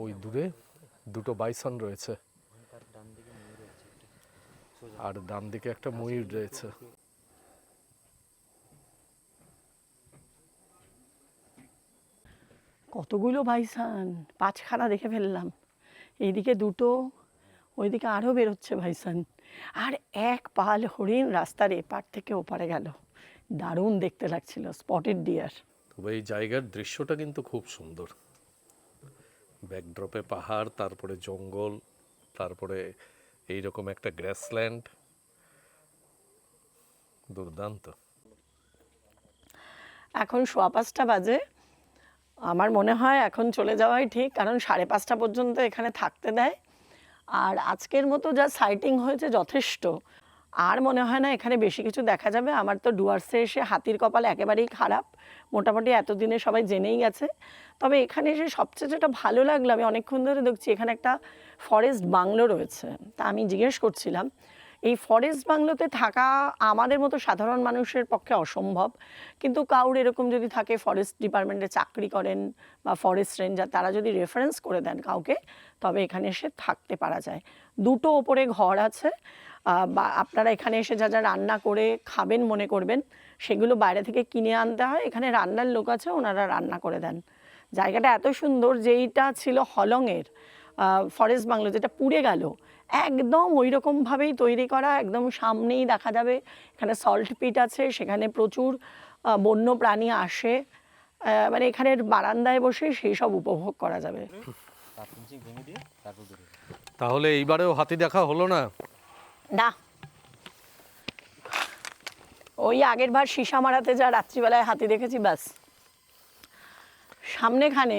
ওই দূরে দুটো বাইসন রয়েছে আর ডান দিকে একটা ময়ূর রয়েছে। কতগুলো বাইসান, 5খানা দেখে ফেললাম। এইদিকে দুটো, ওইদিকে আরও বেরোচ্ছে বাইসান। আর এক পাল হরিণ রাস্তার এপার থেকে ওপারে গেল। দারুণ দেখতে লাগছিল, স্পটেড ডিয়ার। তবে এই জায়গার দৃশ্যটা কিন্তু খুব সুন্দর। ব্যাকড্রপে পাহাড়, তারপরে জঙ্গল, তারপরে এইরকম একটা গ্রাসল্যান্ড, দুর্দান্ত। এখন 5:15 বাজে। আমার মনে হয় এখন চলে যাওয়াই ঠিক, কারণ 5:30 পর্যন্ত এখানে থাকতে দেয়। আর আজকের মতো যা সাইটিং হয়েছে যথেষ্ট। আর মনে হয় না এখানে বেশি কিছু দেখা যাবে। আমার তো ডুয়ার্সে এসে হাতির কপাল একেবারেই খারাপ, মোটামুটি এতদিনে সবাই জেনেই গেছে। তবে এখানে এসে সবচেয়ে যেটা ভালো লাগলো, আমি অনেকক্ষণ ধরে দেখছি এখানে একটা ফরেস্ট বাংলো রয়েছে। তা আমি জিজ্ঞেস করছিলাম এই ফরেস্ট বাংলোতে থাকা আমাদের মতো সাধারণ মানুষের পক্ষে অসম্ভব, কিন্তু কাউর এরকম যদি থাকে ফরেস্ট ডিপার্টমেন্টে চাকরি করেন বা ফরেস্ট রেঞ্জার, তারা যদি রেফারেন্স করে দেন কাউকে, তবে এখানে এসে থাকতে পারা যায়। দুটো ওপরে ঘর আছে, বা আপনারা এখানে এসে যা যা রান্না করে খাবেন মনে করবেন সেগুলো বাইরে থেকে কিনে আনতে হয়, এখানে রান্নার লোক আছে, ওনারা রান্না করে দেন। জায়গাটা এত সুন্দর, যেইটা ছিল হলংয়ের ফরেস্ট বাংলো যেটা পুড়ে গেল, একদম ওই রকমভাবেই তৈরি করা, একদম সামনেই দেখা যাবে এখানে সল্ট পিট আছে, সেখানে প্রচুর বন্য প্রাণী আসে, মানে এখানের বারান্দায় বসে সেই সব উপভোগ করা যাবে। তাহলে এইবারেও হাতি দেখা হলো না? না, ওই আগের বার সীসা মারাতে যা রাত্রিবেলায় হাতি দেখেছি ব্যাস। সামনেখানে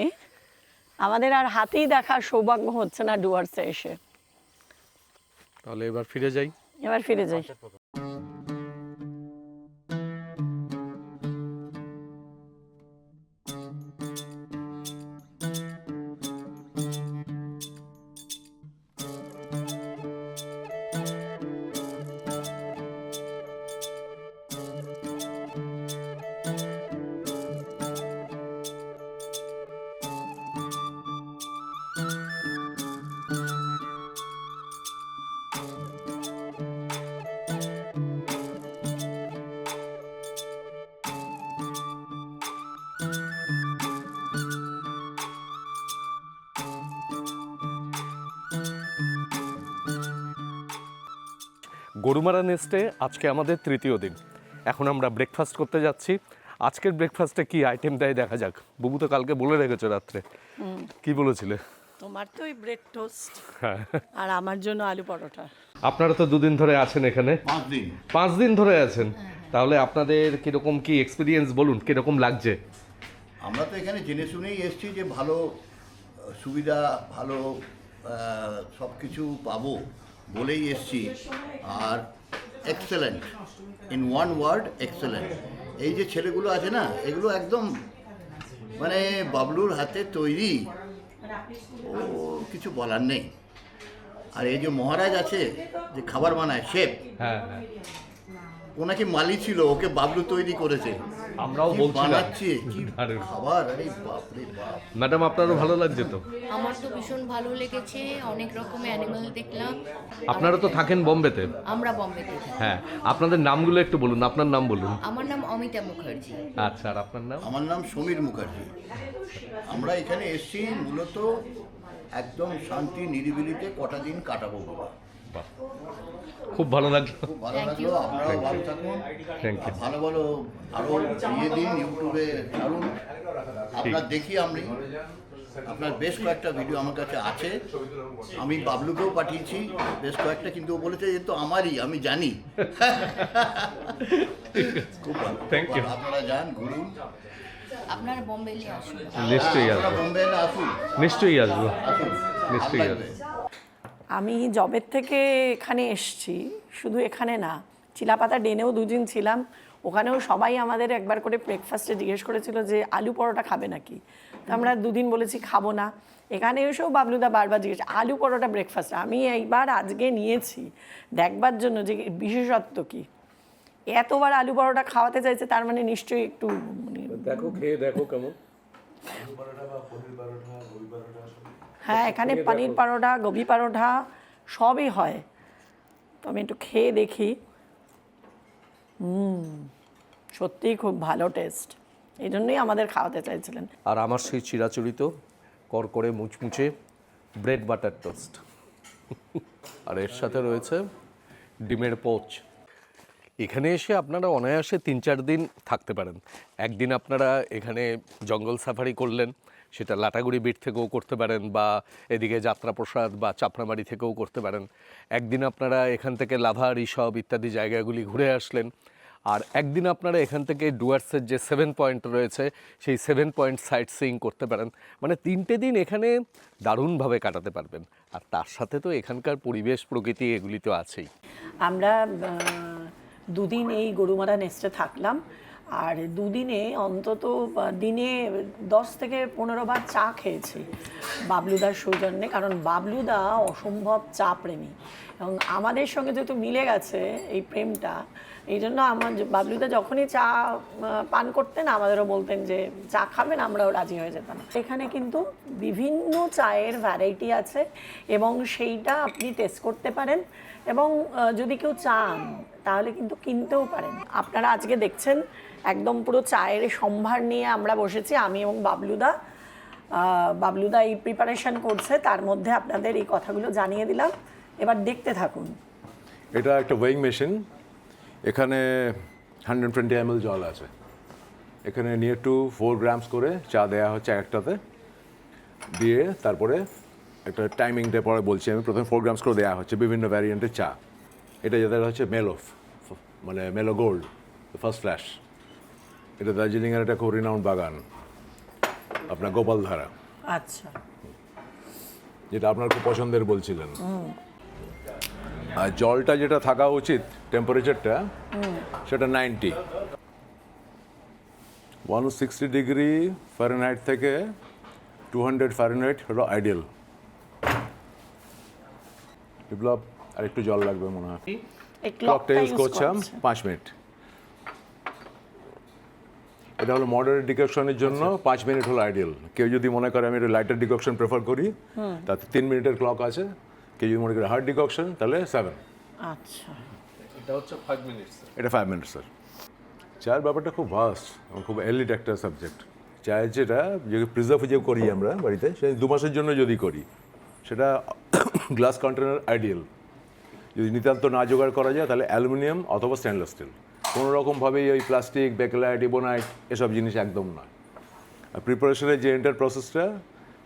আমাদের আর হাতি দেখার সৌভাগ্য হচ্ছে না ডুয়ার্সে এসে। তাহলে এবার ফিরে যাই। এবার ফিরে যাই। গরুমারা নেস্টে আজকে আমাদের তৃতীয় দিন। এখন আমরা ব্রেকফাস্ট করতে যাচ্ছি। আজকের ব্রেকফাস্টে কি আইটেম দেয় দেখা যাক। বুবু তো কালকে বলে রেখেছো রাত্রে, কি বলেছিলে? তোমার তো ওই ব্রেড টোস্ট আর আমার জন্য আলু পরোটা। আপনারা তো দুদিন ধরে আছেন এখানে। 5 দিন 5 দিন ধরে আছেন, তাহলে আপনাদের কিরকম কি এক্সপিরিয়েন্স বলুন, কিরকম লাগছে? আমরা তো এখানে জেনে শুনেই এসেছি যে ভালো সুবিধা, ভালো সব কিছু পাবো বলেই এসেছি। আর excellent, in one word excellent. এই যে ছেলেগুলো আছে না, এগুলো একদম মানে বাবলুর হাতে তৈরি, ও কিছু বলার নেই। আর এই যে মহারাজ আছে যে খাবার বানায়, শেফ, হ্যাঁ হ্যাঁ, ওনাকে মালি ছিল, ওকে বাবলু তৈরি করেছে। আমরাও কি বলছিলাম বানাচ্ছে, কি দারুণ। খাবার, আরে বাপরে বাপ। ম্যাডাম আপনারও ভালো লাগছে তো? আমার তো ভীষণ ভালো লেগেছে, অনেক রকমের অ্যানিমাল দেখলাম। আপনারা তো থাকেন বোম্বেতে। আমরা বম্বেতে থাকি। হ্যাঁ, আপনাদের নামগুলো একটু বলুন, আপনার নাম বলুন। আমার নাম অমিতা মুখার্জি। আচ্ছা, আর আপনার নাম? আমার নাম সমীর মুখার্জি। আমরা এখানে এসেছি মূলত একদম শান্তি নিরিবিলিতে কটা দিন কাটাবো বাবা। বাহ, খুব ভালো লাগলো। খুব ভালো লাগলো, আপনারাও ভালো থাকুন। Thank you. ভালো ভালো আরও দিন ইউটিউবে ছাড়ুন, আপনার দেখি আমি। আপনার বেশ কয়েকটা ভিডিও আমার কাছে আছে, আমি বাবলুকেও পাঠিয়েছি বেশ কয়েকটা, কিন্তু ও বলেছে যে তো আমারই, আমি জানি। খুব ভালো, Thank you. আপনারা যান, ঘুরুন। আপনারা বম্বে আসুন। নিশ্চয়ই আপনারা আসবো, বোম্বে আসুন, নিশ্চয়ই আসবো, আসুন, নিশ্চয়ই ভালো লাগবে। আসবো। আমি জবের থেকে এখানে এসছি, শুধু এখানে না, চিলাপাতা ডেনেও 2 দিন ছিলাম। ওখানেও সবাই আমাদের একবার করে ব্রেকফাস্টে জিজ্ঞেস করেছিল যে আলু পরোটা খাবে নাকি, তো আমরা 2 দিন বলেছি খাবো না। এখানে এসেও বাবলুদা বারবার জিজ্ঞেস আলু পরোটা ব্রেকফাস্ট। আমি এইবার আজকে নিয়েছি দেখবার জন্য যে বিশেষত্ব কি। এতবার আলু পরোটা খাওয়াতে চাইছে, তার মানে নিশ্চয়ই একটু দেখো, খেয়ে দেখো কেমন। হ্যাঁ, এখানে পনির পরোটা, গোবি পরোটা সবই হয়। তো আমি একটু খেয়ে দেখি। সত্যিই খুব ভালো টেস্ট, এই জন্যই আমাদের খাওয়াতে চাইছিলেন। আর আমার সেই চিরাচরিত করকরে মুচমুচে ব্রেড বাটার টোস্ট, আর এর সাথে রয়েছে ডিমের পোচ। এখানে এসে আপনারা অনায়াসে 3-4 দিন থাকতে পারেন। একদিন আপনারা এখানে জঙ্গল সাফারি করলেন, সেটা লাটাগুড়ি বিট থেকেও করতে পারেন, বা এদিকে যাত্রাপ্রসাদ বা চাপড়ামারি থেকেও করতে পারেন। একদিন আপনারা এখান থেকে লাভা, ঋষভ ইত্যাদি জায়গাগুলি ঘুরে আসলেন। আর একদিন আপনারা এখান থেকে ডুয়ার্সের যে 7 পয়েন্ট রয়েছে, সেই 7 পয়েন্ট সাইট সিইং করতে পারেন। মানে 3টে দিন এখানে দারুণভাবে কাটাতে পারবেন। আর তার সাথে তো এখানকার পরিবেশ, প্রকৃতি, এগুলি তো আছেই। আমরা 2 দিন এই গরুমারা নেস্টে থাকলাম, আর 2 দিনে অন্তত দিনে 10 থেকে 15 বার চা খেয়েছি বাবলুদার সৌজন্যে, কারণ বাবলুদা অসম্ভব চা প্রেমী এবং আমাদের সঙ্গে যেহেতু মিলে গেছে এই প্রেমটা, এই জন্য আমার বাবলুদা যখনই চা পান করতেন আমাদেরও বলতেন যে চা খাবেন, আমরাও রাজি হয়ে যেতাম। এখানে কিন্তু বিভিন্ন চায়ের ভ্যারাইটি আছে এবং সেইটা আপনি টেস্ট করতে পারেন, এবং যদি কেউ চান তাহলে কিন্তু কিনতেও পারেন। আপনারা আজকে দেখছেন একদম পুরো চায়ের সম্ভার নিয়ে আমরা বসেছি, আমি এবং বাবলুদা। বাবলুদা এই প্রিপারেশন করছে, তার মধ্যে আপনাদের এই কথাগুলো জানিয়ে দিলাম, এবার দেখতে থাকুন। এটা একটা ওয়েইং মেশিন, এখানে 120 ml জল আছে, এখানে নিয়ার টু 4 গ্রামস করে চা দেওয়া হচ্ছে একটাতে, দিয়ে তারপরে একটা টাইমিংটা পরে বলছি আমি, প্রথমে 4 গ্রামস করে দেওয়া হচ্ছে বিভিন্ন ভ্যারিয়েন্টের চা। এটা যাদের হচ্ছে মেলো, মানে মেলো গোল্ড ফার্স্ট ফ্ল্যাশ, এটা দার্জিলিংয়ের একটা খুব রিনাউন্ড বাগান, আপনার গোপালধারা, আচ্ছা, যেটা আপনার খুব পছন্দের বলছিলেন। আর জলটা যেটা থাকা উচিত টেম্পারেচারটা সেটা 90, 160 ডিগ্রি ফারেনহাইট থেকে 200 ফারেনহাইট হলো আইডিয়াল। বিপ্লব আর একটু জল লাগবে মনে হয়। এই ক্লকটা ক্লকটা ইউজ করছিলাম 5 মিনিট। এটা হলো মডারেট ডিকশনের জন্য 5 মিনিট হলো আইডিয়াল। কেউ যদি মনে করে আমি একটা লাইটার ডিকশন প্রেফার করি তাতে 3 মিনিটের ক্লক আছে, কেউ যদি মনে করে হার্ড ডিকশন তাহলে 7। আচ্ছা, এটা হচ্ছে 5 মিনিটস। এটা 5 মিনিট স্যার। চায়ের ব্যাপারটা খুব ভাস্ট এবং খুব এলিট একটা সাবজেক্ট। চায়ের যেটা যে প্রিজার্ভ যে করি আমরা বাড়িতে, সেই 2 মাসের জন্য যদি করি সেটা গ্লাস কন্টেনার আইডিয়াল। যদি নিতান্ত না জোগাড় করা যায় তাহলে অ্যালুমিনিয়াম অথবা স্টেনলেস স্টিল, কোনো রকমভাবেই ওই প্লাস্টিক, বেকেলাইট, ইবোনাইট এসব জিনিস একদম নয়। আর প্রিপারেশনের যে এন্টার প্রসেসটা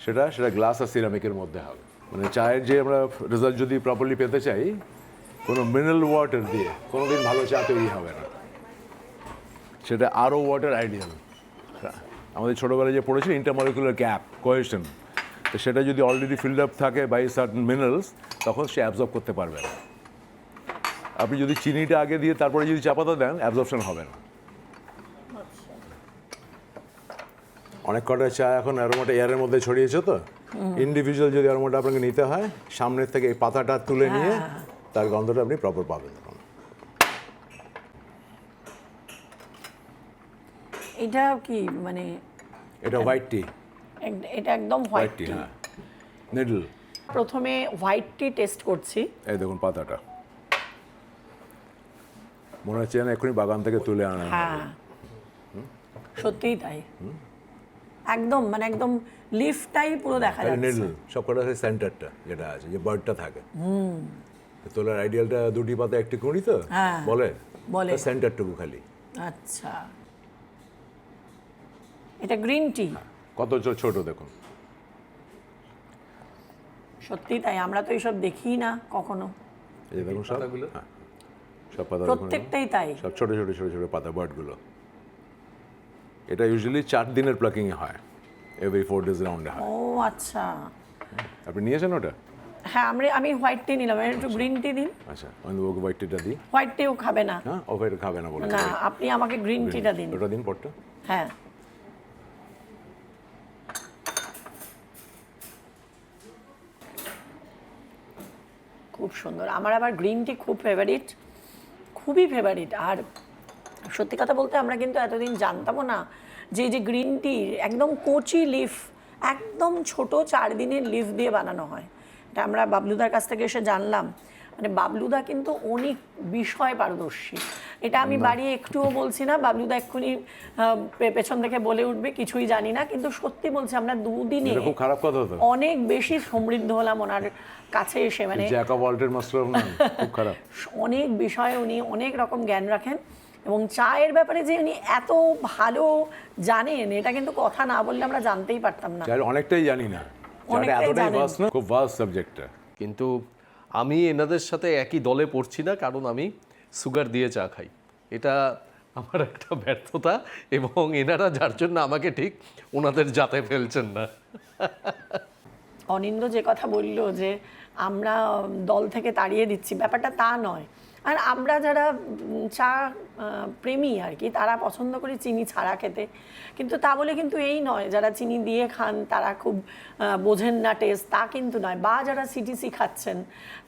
সেটা গ্লাস আর সিরামিকের মধ্যে হবে। মানে চায়ের যে আমরা রেজাল্ট যদি প্রপারলি পেতে চাই, কোনো মিনারেল ওয়াটার দিয়ে কোনো দিন ভালো চা তৈরি হবে না, সেটা আরও ওয়াটার আইডিয়াল। আমাদের ছোটোবেলায় যে পড়েছি ইন্টারমলিকুলার গ্যাপ কোহেশন, তো সেটা যদি অলরেডি ফিল্ড আপ থাকে বাই সার্টেন মিনারেলস, তখন সে অ্যাবজর্ব করতে পারবে না। আপনি যদি চিনিটা আগে দিয়ে তারপরে যদি চা পাতা দেন, অ্যাবজর্পশন হবে না। অনেক কটা চা এখন অ্যারোমাটা এয়ারের মধ্যে ছড়িয়েছে, তো ইন্ডিভিজুয়াল যদি অ্যারোমাটা আপনাকে নিতে হয়, সামনের থেকে এই পাতাটা তুলে নিয়ে তার গন্ধটা আপনি প্রপার পাবেন। এটা কি মানে এটা হোয়াইট টি, এটা একদম হোয়াইট টি। হ্যাঁ, নিডল। প্রথমে হোয়াইট টি টেস্ট করছি। এই দেখুন পাতাটা, মনে হচ্ছে না এখনই বাগান থেকে তুলে আনা। হ্যাঁ, সত্যিই তাই, একদম মানে একদম লিফটাই পুরো দেখা যাচ্ছে। নিডল সব কটা সেন্টারটা যেটা আছে, যে বার্ডটা থাকে, তোলার আইডিয়ালটা 2টি পাতা একটি কুঁড়ি, তো বলে সেন্টারটুকু খালি। আচ্ছা, এটা গ্রিন টি। কত ছোট দেখুন। সত্যি তাই, আমরা তো এইসব দেখি না কখনো। এই যে দেখুন সব, হ্যাঁ, সব পাতা প্রত্যেকটাই তাই, সব ছোট ছোট ছোট ছোট পাতা, বার্ডগুলো। এটা ইউজুয়ালি 4 দিনের প্লাকিং হয়, এভরি 4 ডেজ রাউন্ডে হয়। ও আচ্ছা, আপনি নিয়েছেন ওটা? হ্যাঁ, আমি হোয়াইট টি নিলাম, একটু গ্রিন টি দিন। আচ্ছা, আমি ওকে হোয়াইট টিটা দিই। হোয়াইট টিও খাবে না? হ্যাঁ, ও হোয়াইট খাবে না বলে। না, আপনি আমাকে গ্রিন টিটা দিন। ওটা দিন পটটা। হ্যাঁ, খুব সুন্দর। আমার আবার গ্রিন টি খুব ফেভারিট, খুবই ফেভারিট। আর সত্যি কথা বলতে আমরা কিন্তু এতদিন জানতামও না যে এই যে গ্রিন টি একদম কচি লিফ, একদম ছোট 4 দিনের লিফ দিয়ে বানানো হয়। এটা আমরা বাবলুদার কাছ থেকে এসে জানলাম। মানে বাবলুদা কিন্তু অনেক বিষয় পারদর্শী। এটা আমি বাড়ি একটুও বলছি না, বাবলুদা এক্ষুনি পেছন থেকে বলে উঠবে কিছুই জানি না, কিন্তু সত্যি বলছি আমরা 2 দিনে খুব খারাপ কথা তো, অনেক বেশি সমৃদ্ধ হলাম ওনার কাছে এসে। মানে Jack of all trade master of নান, খুব খারাপ। অনেক বিষয়ে উনি অনেক রকম জ্ঞান রাখেন, এবং চায়ের ব্যাপারে যে উনি এত ভালো জানেন এটা কিন্তু কথা না বললে আমরা জানতেই পারতাম না। অনেকটাই জানি না, অনেকটাই এতটাই জানেন। ভাস্ট না, খুব ভাস্ট সাবজেক্টটা। কিন্তু আমি এনাদের সাথে একই দলে পড়ছি না, কারণ আমি সুগার দিয়ে চা খাই। এটা আমার একটা ব্যর্থতা, এবং এনারা যার জন্য আমাকে ঠিক ওনাদের জাতে ফেলছেন না। অনিন্দ্য যে কথা বলল যে আমরা দল থেকে তাড়িয়ে দিচ্ছি, ব্যাপারটা তা নয়। আর আমরা যারা চা প্রেমী আর কি, তারা পছন্দ করি চিনি ছাড়া খেতে। কিন্তু তা বলে কিন্তু এই নয় যারা চিনি দিয়ে খান তারা খুব বোঝেন না টেস্ট, তা কিন্তু নয়। বা যারা সিটিসি খাচ্ছেন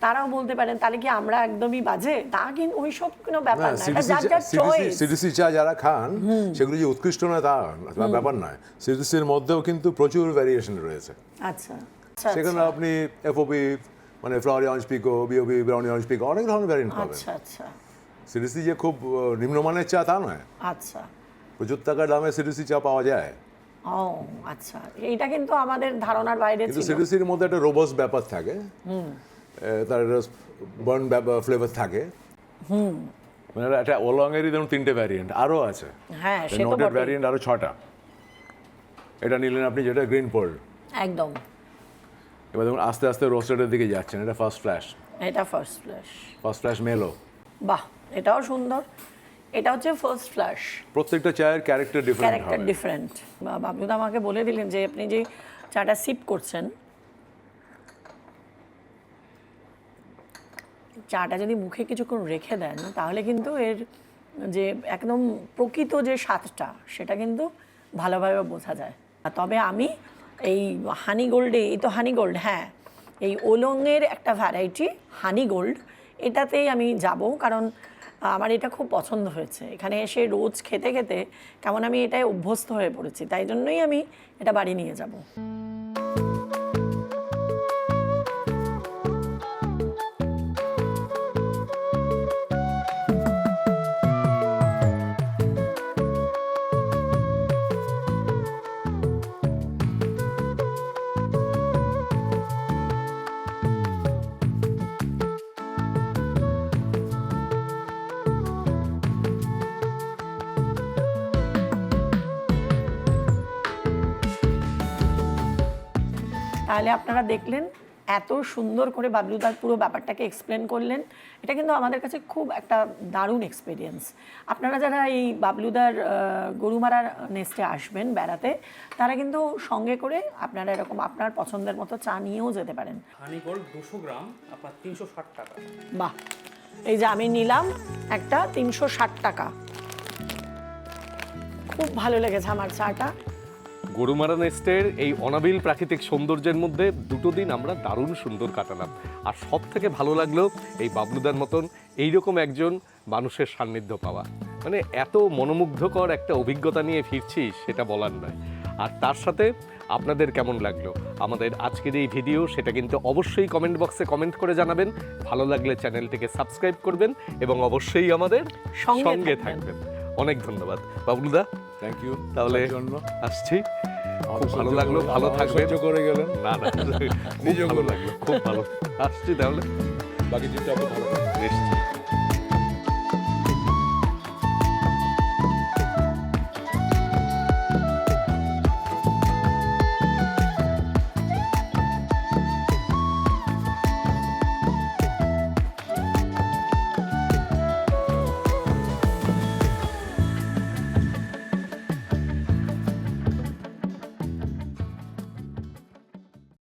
তারাও বলতে পারেন তাহলে কি আমরা একদমই বাজে, তা কিন্তু ওই সব কোনো ব্যাপার না, এটা যার যার চয়েস। সিটিসি চা যারা খান সেগুলো যে উৎকৃষ্ট নয় তা ব্যাপার নয়। সিটিসির মধ্যেও কিন্তু প্রচুর ভ্যারিয়েশন রয়েছে। আচ্ছা সেখানে আপনি এফওপি মানে ফ্লাওয়ারি অরেঞ্জ পিকো, বিওবি ব্রাউনি অরেঞ্জ পিকো, অনেক ধরনের ভ্যারিয়েন্ট পাবেন। আচ্ছা আচ্ছা সিটিসি যে খুব নিম্নমানের চা তা নয়, আচ্ছা প্রচুর টাকার দামে সিটিসি চা পাওয়া যায়। ও আচ্ছা, এইটা কিন্তু আমাদের ধারণার বাইরে কিন্তু ছিল। সিটিসির মধ্যে একটা রোবাস্ট ব্যাপার থাকে, তার বার্ন ফ্লেভার থাকে। মানে একটা ওলংয়েরই ধরুন 3টে ভ্যারিয়েন্ট, আরও আছে। হ্যাঁ সে তো নোটেড বটেই। ভ্যারিয়েন্ট আরও 6টা। এটা নিলেন আপনি যেটা গ্রিন পোর্ল। একদম, এবার দেখুন আস্তে আস্তে রোস্টেডের দিকে যাচ্ছেন। এটা ফার্স্ট এটা ফার্স্ট ফ্ল্যাশ। ফ্ল্যাশ মেলো। বাহ, এটাও সুন্দর। এটা হচ্ছে ফার্স্ট ফ্ল্যাশ। প্রত্যেকটা চায়ের ক্যারেক্টার ডিফারেন্ট ক্যারেক্টার হবে। ডিফারেন্ট। বাবলুদা আমাকে বলে দিলেন যে আপনি যে চাটা সিপ করছেন, চাটা যদি মুখে কিছুক্ষণ রেখে দেন তাহলে কিন্তু এর যে একদম প্রকৃত যে স্বাদটা সেটা কিন্তু ভালোভাবে বোঝা যায়। তবে আমি এই হানি গোল্ডে, এই তো হানি গোল্ড, হ্যাঁ এই ওলংয়ের একটা ভ্যারাইটি হানি গোল্ড, এটাতেই আমি যাব, কারণ আমার এটা খুব পছন্দ হয়েছে। এখানে এসে রোজ খেতে খেতে কেমন আমি এটাই অভ্যস্ত হয়ে পড়েছি, তাই জন্যই আমি এটা বাড়ি নিয়ে যাব। তাহলে আপনারা দেখলেন এত সুন্দর করে বাবলুদার পুরো ব্যাপারটাকে এক্সপ্লেন করলেন। এটা কিন্তু আমাদের কাছে খুব একটা দারুণ এক্সপিরিয়েন্স। আপনারা যারা এই বাবলুদার গরুমারার নেস্টে আসবেন বেড়াতে, তারা কিন্তু সঙ্গে করে আপনারা এরকম আপনার পছন্দের মতো চা নিয়েও যেতে পারেন। হানি গোল্ড 200 গ্রাম আপনার 360 টাকা। বাহ, এই যে আমি নিলাম একটা 360 টাকা। খুব ভালো লেগেছে আমার চাটা। গরুমারা নেস্টের এই অনাবিল প্রাকৃতিক সৌন্দর্যের মধ্যে 2 দিন আমরা দারুণ সুন্দর কাটালাম। আর সব থেকে ভালো লাগলো এই বাবলুদার মতন এইরকম একজন মানুষের সান্নিধ্য পাওয়া। মানে এত মনোমুগ্ধকর একটা অভিজ্ঞতা নিয়ে ফিরছি সেটা বলার নয়। আর তার সাথে আপনাদের কেমন লাগলো আমাদের আজকের এই ভিডিও, সেটা কিন্তু অবশ্যই কমেন্ট বক্সে কমেন্ট করে জানাবেন। ভালো লাগলে চ্যানেলটিকে সাবস্ক্রাইব করবেন এবং অবশ্যই আমাদের সঙ্গে থাকবেন। অনেক ধন্যবাদ বাবলুদা। Thank you. তাহলে জন্য আসছি, খুব ভালো লাগলো। ভালো থাকবেন। সহ্য করে গেলেন। না না, খুব ভালো লাগলো, খুব ভালো। আসছি তাহলে, বাকি চিন্তা ভালো। নিশ্চয়ই।